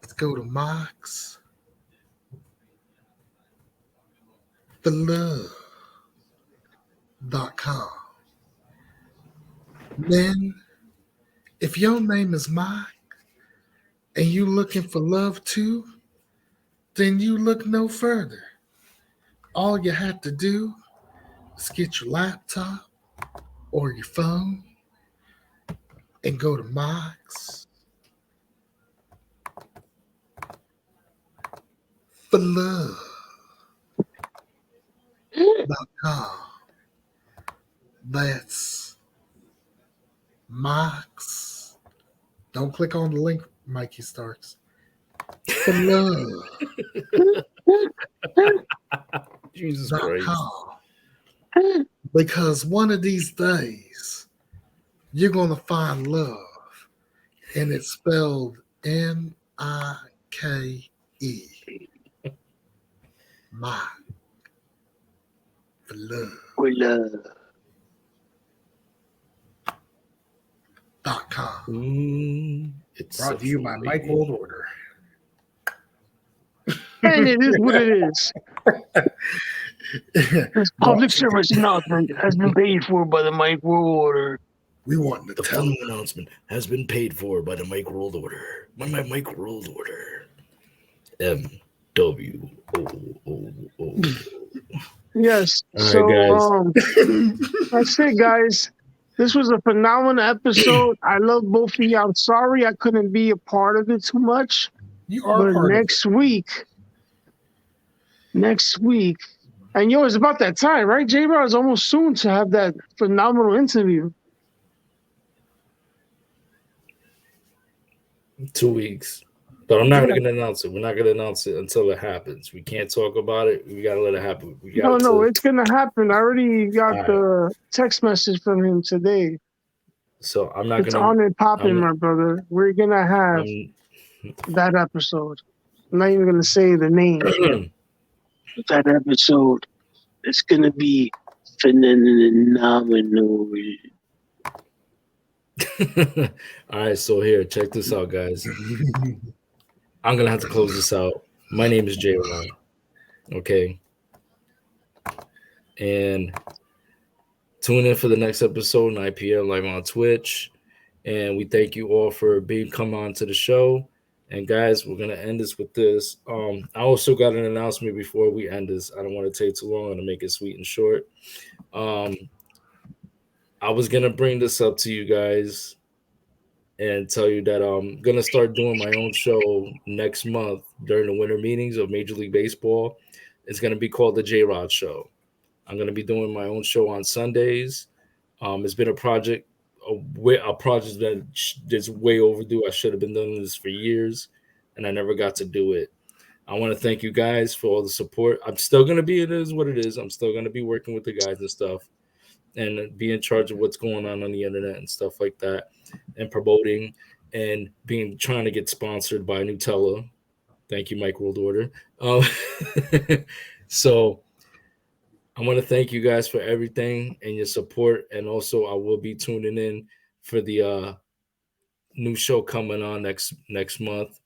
is go to marksforlove.com. Then, if your name is Mark and you looking for love too, then you look no further. All you have to do is get your laptop or your phone and go to marksforlove.com. That's Marks. Don't click on the link, Mikey Starks. for love. Jesus Christ. .com. Because one of these days, you're going to find love. And it's spelled Nike. My. For love. We love. .com. It's Brought to you by Mike World Order. And it is what it is. This public service announcement has been paid for by the Mike World Order. We want The to tell following announcement has been paid for by the Mike World Order. By my Mike World Order. MWOOO. Yes. All So right, that's it, guys. This was a phenomenal episode. I love both of you. I'm sorry I couldn't be a part of it too much. You are But part next week, and yo, it's about that time, right? J-Rod is almost soon to have that phenomenal interview. 2 weeks. But I'm not going to announce it. We're not going to announce it until it happens. We can't talk about it. We got to let it happen. No, it's going to happen. I already got the text message from him today. So I'm not going to. It's on and popping, my brother. We're going to have that episode. I'm not even going to say the name. That episode. It's going to be phenomenal. All right, so here, check this out, guys. I'm gonna have to close this out. My name is J-Ron. Okay. And tune in for the next episode, 9 p.m. live on Twitch. And we thank you all for coming on to the show. And guys, we're gonna end this with this. I also got an announcement before we end this. I don't want to take too long. I'm gonna make it sweet and short. I was gonna bring this up to you guys and tell you that I'm gonna start doing my own show next month during the winter meetings of Major League Baseball. It's gonna be called the J-Rod Show. I'm gonna be doing my own show on Sundays. It's been a project that's way overdue. I should have been doing this for years, and I never got to do it. I want to thank you guys for all the support. I'm still gonna be. It is what it is. I'm still gonna be working with the guys and stuff, and be in charge of what's going on the internet and stuff like that, and promoting and trying to get sponsored by Nutella. Thank you, Mike World Order. So I want to thank you guys for everything and your support. And also I will be tuning in for the new show coming on next month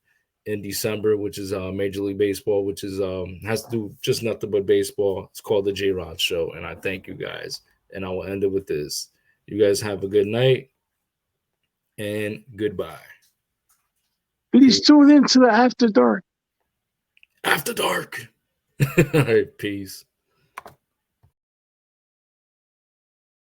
in December, which is Major League Baseball, which is has to do just nothing but baseball. It's called the J-Rod Show. And I thank you guys. And I will end it with this. You guys have a good night and goodbye. Please tune in to the After Dark. After Dark. All right, peace.